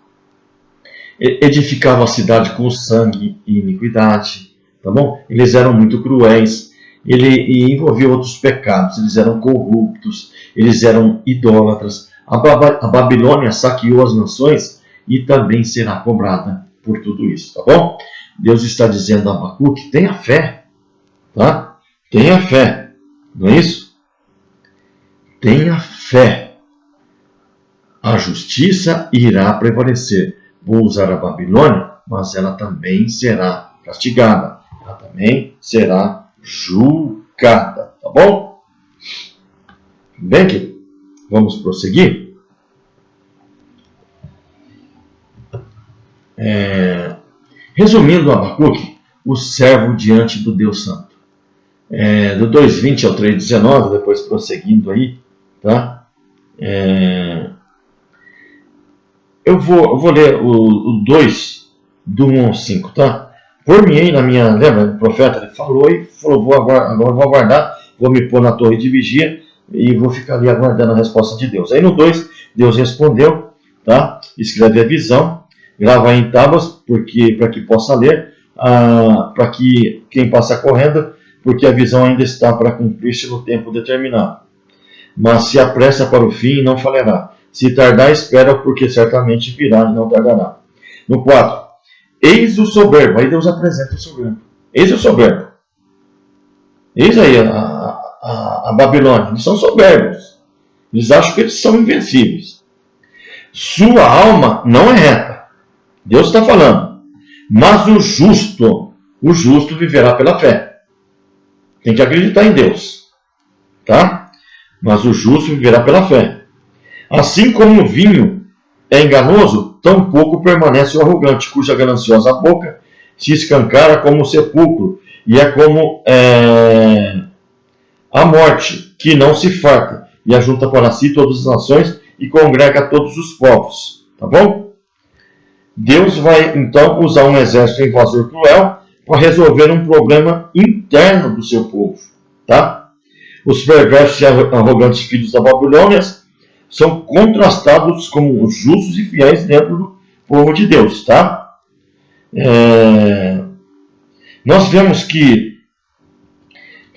edificavam a cidade com sangue e iniquidade, tá bom? Eles eram muito cruéis, e envolviam outros pecados, eles eram corruptos, eles eram idólatras. A Babilônia saqueou as nações e também será cobrada por tudo isso, tá bom? Deus está dizendo a Abacuque, tenha fé, tá? Tenha fé. Não é isso? Tenha fé. A justiça irá prevalecer. Vou usar a Babilônia, mas ela também será castigada. Ela também será julgada. Tá bom? Bem, que vamos prosseguir. Resumindo, Abacuque, o servo diante do Deus Santo. Do 2:20 ao 3:19, depois prosseguindo aí, tá? Eu vou ler o 2, do 1 ao 5, tá? Por-me-ei na minha... Lembra, o profeta ele falou e falou, agora vou aguardar, vou me pôr na torre de vigia e vou ficar ali aguardando a resposta de Deus. Aí no 2, Deus respondeu, tá? Escreve a visão, grava em tábuas, para que possa ler, para que quem passa correndo, porque a visão ainda está para cumprir-se no tempo determinado. Mas se apressa para o fim, não falhará. Se tardar, espera, porque certamente virá e não tardará. No 4, eis o soberbo. Aí Deus apresenta o soberbo. Eis o soberbo. Eis aí a Babilônia. Eles são soberbos. Eles acham que eles são invencíveis. Sua alma não é reta. Deus está falando. Mas o justo viverá pela fé. Tem que acreditar em Deus, tá? Mas o justo viverá pela fé. Assim como o vinho é enganoso, tampouco permanece o arrogante, cuja gananciosa boca se escancara como o sepulcro, e é como a morte, que não se farta, e ajunta para si todas as nações, e congrega todos os povos, tá bom? Deus vai, então, usar um exército invasor cruel, para resolver um problema interno do seu povo, tá? Os perversos e arrogantes filhos da Babilônia são contrastados como justos e fiéis dentro do povo de Deus, tá? Nós vemos que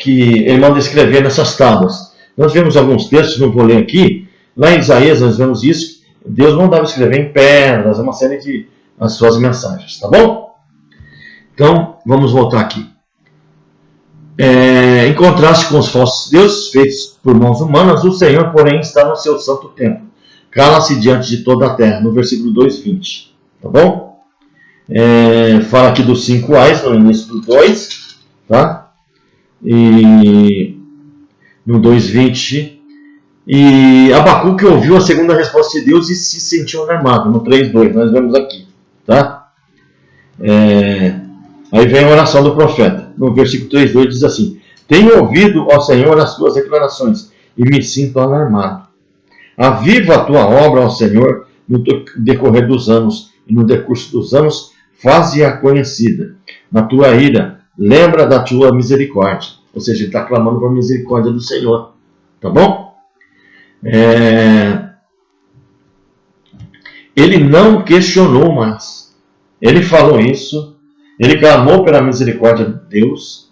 ele manda escrever nessas tábuas. Nós vemos alguns textos, não vou ler aqui, lá em Isaías nós vemos isso, Deus mandava escrever em pedras, uma série de as suas mensagens, tá bom? Então, vamos voltar aqui. Em contraste com os falsos deuses feitos por mãos humanas, o Senhor, porém, está no seu santo templo. Cala-se diante de toda a terra, no versículo 2:20. Tá bom? Fala aqui dos 5 ais, no início do 2. Tá? E no 2:20. E Abacuque ouviu a segunda resposta de Deus e se sentiu alarmado. No 3:2, nós vemos aqui. Tá? Aí vem a oração do profeta. No versículo 3:2 diz assim: Tenho ouvido, ó Senhor, as tuas declarações e me sinto alarmado. Aviva a tua obra, ó Senhor, no decorrer dos anos, e no decurso dos anos, faze-a conhecida. Na tua ira, lembra da tua misericórdia. Ou seja, ele está clamando por misericórdia do Senhor. Tá bom? Ele não questionou mais. Ele falou isso. Ele clamou pela misericórdia de Deus.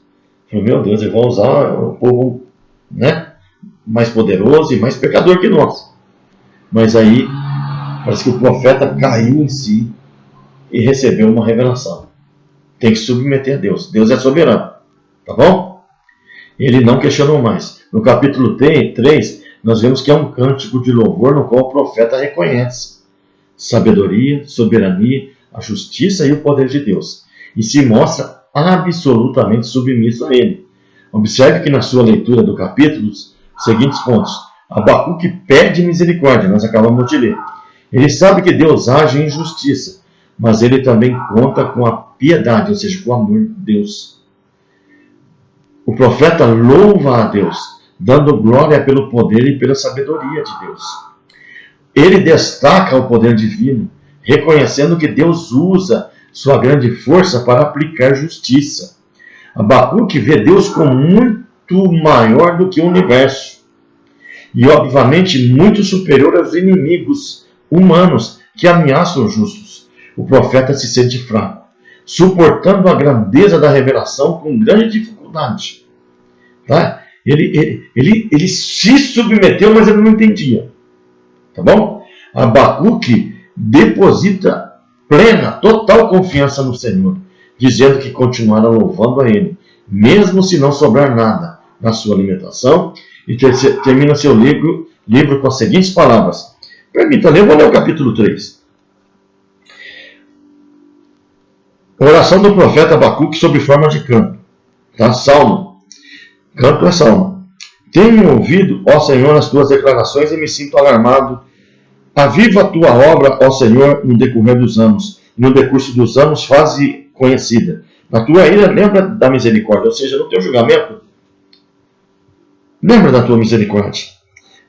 Falou, meu Deus, eles vão usar o povo, né, mais poderoso e mais pecador que nós. Mas aí, parece que o profeta caiu em si e recebeu uma revelação. Tem que submeter a Deus. Deus é soberano. Tá bom? Ele não questionou mais. No capítulo 3, nós vemos que é um cântico de louvor no qual o profeta reconhece sabedoria, soberania, a justiça e o poder de Deus. E se mostra absolutamente submisso a ele. Observe que na sua leitura do capítulo, os seguintes pontos. Abacuque pede misericórdia, nós acabamos de ler. Ele sabe que Deus age em justiça, mas ele também conta com a piedade, ou seja, com o amor de Deus. O profeta louva a Deus, dando glória pelo poder e pela sabedoria de Deus. Ele destaca o poder divino, reconhecendo que Deus usa sua grande força para aplicar justiça. Abacuque vê Deus como muito maior do que o universo e, obviamente, muito superior aos inimigos humanos que ameaçam os justos. O profeta se sente fraco, suportando a grandeza da revelação com grande dificuldade. Tá? Ele se submeteu, mas ele não entendia. Tá bom? Abacuque deposita plena, total confiança no Senhor, dizendo que continuará louvando a Ele, mesmo se não sobrar nada na sua alimentação, e termina seu livro com as seguintes palavras. Permita ler, eu vou ler o capítulo 3. Oração do profeta Abacuque sob forma de canto. Tá? Salmo. Canto é salmo. Tenho ouvido, ó Senhor, as tuas declarações e me sinto alarmado. Aviva a tua obra, ó Senhor, no decorrer dos anos. No decurso dos anos, faze conhecida. Na tua ira, lembra da misericórdia. Ou seja, no teu julgamento, lembra da tua misericórdia.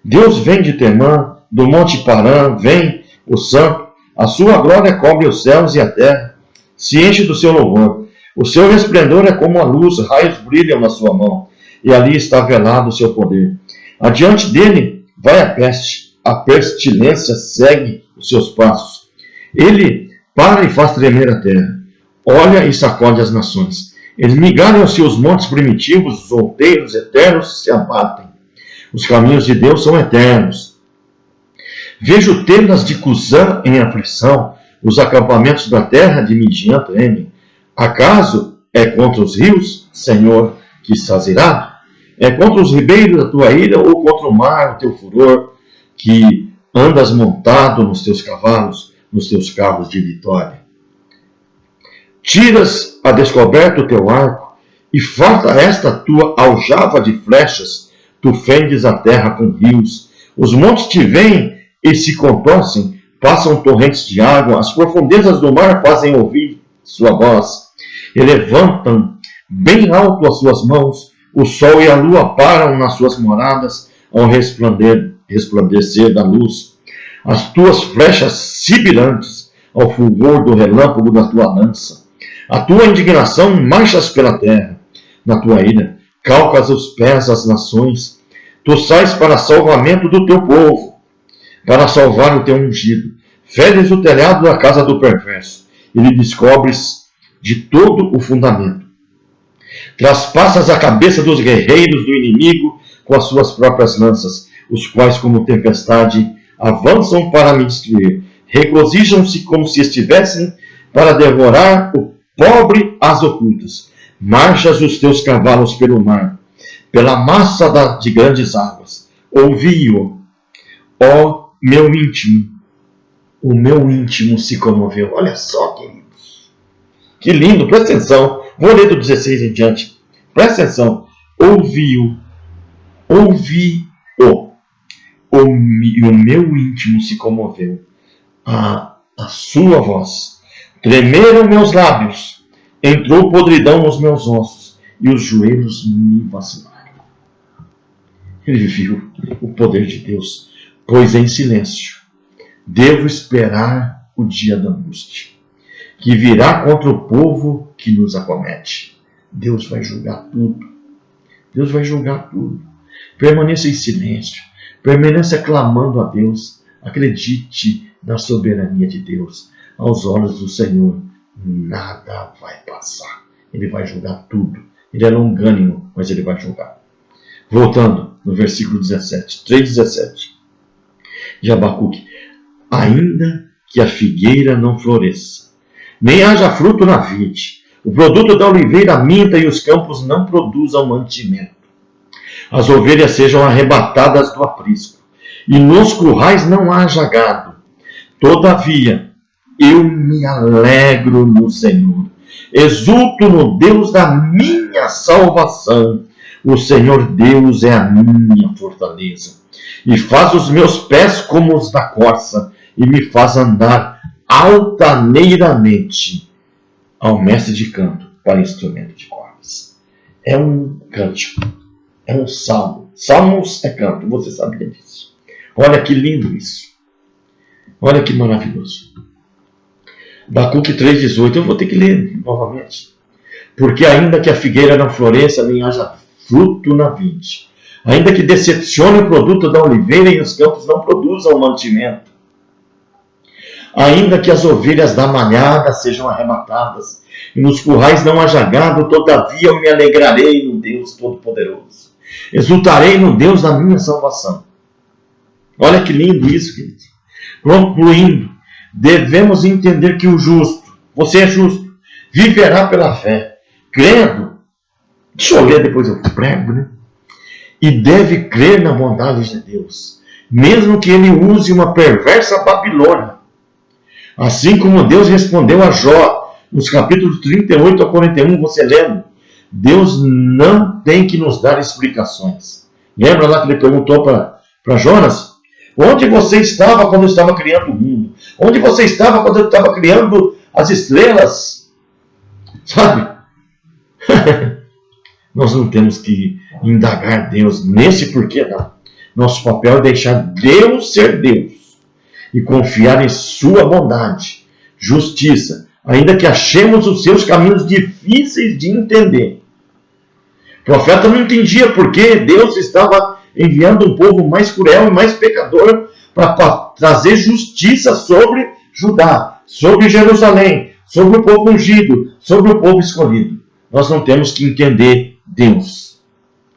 Deus vem de Temã, do monte Parã, vem o santo. A sua glória cobre os céus e a terra. Se enche do seu louvor. O seu resplendor é como a luz, raios brilham na sua mão. E ali está velado o seu poder. Adiante dele vai a peste. A pestilência segue os seus passos. Ele para e faz tremer a terra. Olha e sacode as nações. Eles migalham os seus montes primitivos, os outeiros eternos se abatem. Os caminhos de Deus são eternos. Vejo tendas de Cusã em aflição, os acampamentos da terra de Midian tremem. Acaso é contra os rios, Senhor, que estás irado? É contra os ribeiros da tua ira ou contra o mar, o teu furor, que andas montado nos teus cavalos, nos teus carros de vitória? Tiras a descoberto o teu arco, e falta esta tua aljava de flechas, tu fendes a terra com rios. Os montes te veem e se contorcem, passam torrentes de água, as profundezas do mar fazem ouvir sua voz. E levantam bem alto as suas mãos, o sol e a lua param nas suas moradas, ao resplandecer da luz. As tuas flechas sibilantes, ao fulgor do relâmpago da tua lança. A tua indignação marchas pela terra. Na tua ira, calcas os pés às nações. Tu sais para salvamento do teu povo, para salvar o teu ungido. Feres o telhado da casa do perverso, e lhe descobres de todo o fundamento. Traspassas a cabeça dos guerreiros do inimigo com as suas próprias lanças, os quais, como tempestade, avançam para me destruir. Regozijam-se como se estivessem para devorar o pobre às ocultas. Marchas os teus cavalos pelo mar, pela massa de grandes águas. Ouvi-o, ó meu íntimo. O meu íntimo se comoveu. Olha só, queridos. Que lindo, presta atenção. Vou ler do 16 em diante. Presta atenção. Ouvi-o. Ouvi-o. O meu íntimo se comoveu. A sua voz. Tremeram meus lábios, entrou podridão nos meus ossos, e os joelhos me vacilaram. Ele viu o poder de Deus, pois em silêncio devo esperar o dia da angústia, que virá contra o povo que nos acomete. Deus vai julgar tudo. Deus vai julgar tudo. Permaneça em silêncio. Permaneça clamando a Deus. Acredite na soberania de Deus. Aos olhos do Senhor, nada vai passar. Ele vai julgar tudo. Ele é longânimo, mas ele vai julgar. Voltando no versículo 17, 3,17 de Abacuque. Ainda que a figueira não floresça, nem haja fruto na vide, o produto da oliveira minta e os campos não produzam mantimento. As ovelhas sejam arrebatadas do aprisco, e nos currais não haja gado. Todavia, eu me alegro no Senhor, exulto no Deus da minha salvação. O Senhor Deus é a minha fortaleza, e faz os meus pés como os da corça, e me faz andar altaneiramente ao mestre de canto para instrumento de cordas. É um cântico, é um salmo. Salmos é canto, você sabia disso. Olha que lindo isso. Olha que maravilhoso. Abacuque 3,18, eu vou ter que ler novamente. Porque ainda que a figueira não floresça, nem haja fruto na vide, ainda que decepcione o produto da oliveira e os campos não produzam mantimento, ainda que as ovelhas da malhada sejam arrebatadas e nos currais não haja gado, todavia eu me alegrarei no Deus Todo-Poderoso. Exultarei no Deus da minha salvação. Olha que lindo isso, querido. Concluindo, devemos entender que o justo, você é justo, viverá pela fé, crendo. Deixa eu ler, depois eu prego, né? E deve crer na bondade de Deus, mesmo que ele use uma perversa Babilônia. Assim como Deus respondeu a Jó, nos capítulos 38 a 41, você lembra? Deus não tem que nos dar explicações. Lembra lá que ele perguntou para Jonas? Onde você estava quando eu estava criando o mundo? Onde você estava quando eu estava criando as estrelas? Sabe? Nós não temos que indagar Deus nesse porquê, não. Nosso papel é deixar Deus ser Deus e confiar em sua bondade, justiça, ainda que achemos os seus caminhos difíceis de entender. O profeta não entendia por que Deus estava enviando um povo mais cruel e mais pecador para trazer justiça sobre Judá, sobre Jerusalém, sobre o povo ungido, sobre o povo escolhido. Nós não temos que entender Deus.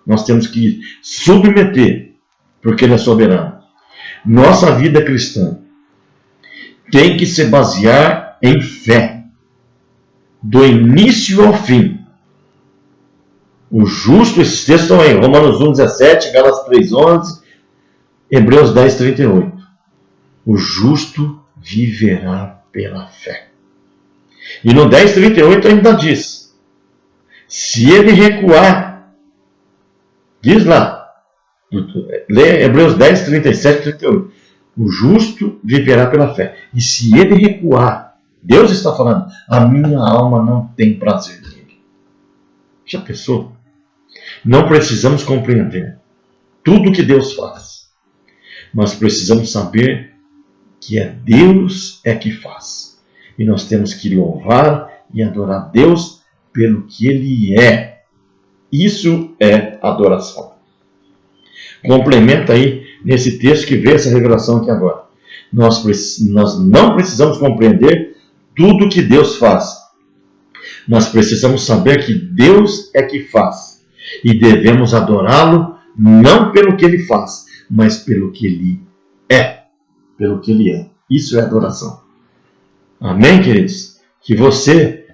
Nós temos que submeter, porque Ele é soberano. Nossa vida cristã tem que se basear em fé, do início ao fim. O justo, esses textos estão aí, Romanos 1,17, Gálatas 3,11, Hebreus 10,38. O justo viverá pela fé. E no 10,38 ainda diz, se ele recuar, diz lá, lê Hebreus 10, 37 e 38, o justo viverá pela fé. E se ele recuar, Deus está falando, a minha alma não tem prazer nele. Já pensou? Não precisamos compreender tudo o que Deus faz, mas precisamos saber que é Deus que faz. E nós temos que louvar e adorar Deus pelo que Ele é. Isso é adoração. Complementa aí nesse texto que vê essa revelação aqui agora. Nós não precisamos compreender tudo o que Deus faz. Nós precisamos saber que Deus é que faz. E devemos adorá-lo não pelo que Ele faz, mas pelo que Ele é. Pelo que Ele é. Isso é adoração. Amém, queridos? Que você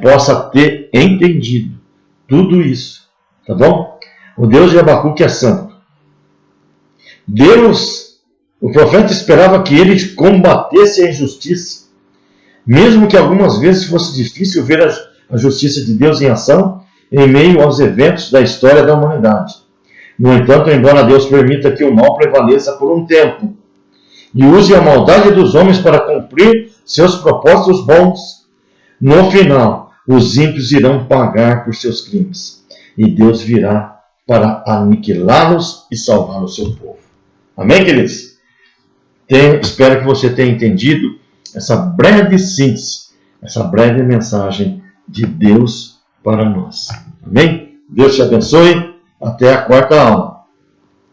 possa ter entendido tudo isso. Tá bom? O Deus de Abacuque é santo. Deus, o profeta esperava que ele combatesse a injustiça. Mesmo que algumas vezes fosse difícil ver a justiça de Deus em ação em meio aos eventos da história da humanidade. No entanto, embora Deus permita que o mal prevaleça por um tempo e use a maldade dos homens para cumprir seus propósitos bons. No final, os ímpios irão pagar por seus crimes. E Deus virá para aniquilá-los e salvar o seu povo. Amém, queridos? Espero que você tenha entendido essa breve síntese, essa breve mensagem de Deus para nós. Amém? Deus te abençoe. Até a quarta aula.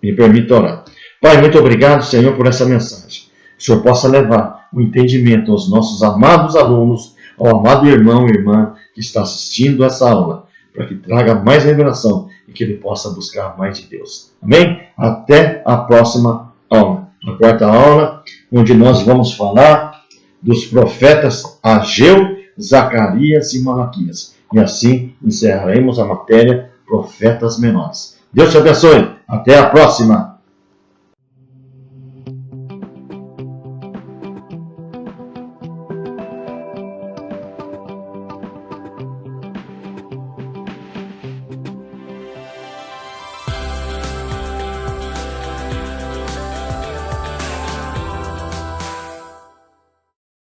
Me permita orar. Pai, muito obrigado, Senhor, por essa mensagem. Que o Senhor possa levar o entendimento aos nossos amados alunos, ao amado irmão e irmã que está assistindo essa aula, para que traga mais revelação e que ele possa buscar mais de Deus. Amém? Até a próxima aula. A quarta aula, onde nós vamos falar dos profetas Ageu, Zacarias e Malaquias. E assim encerraremos a matéria Profetas Menores. Deus te abençoe. Até a próxima.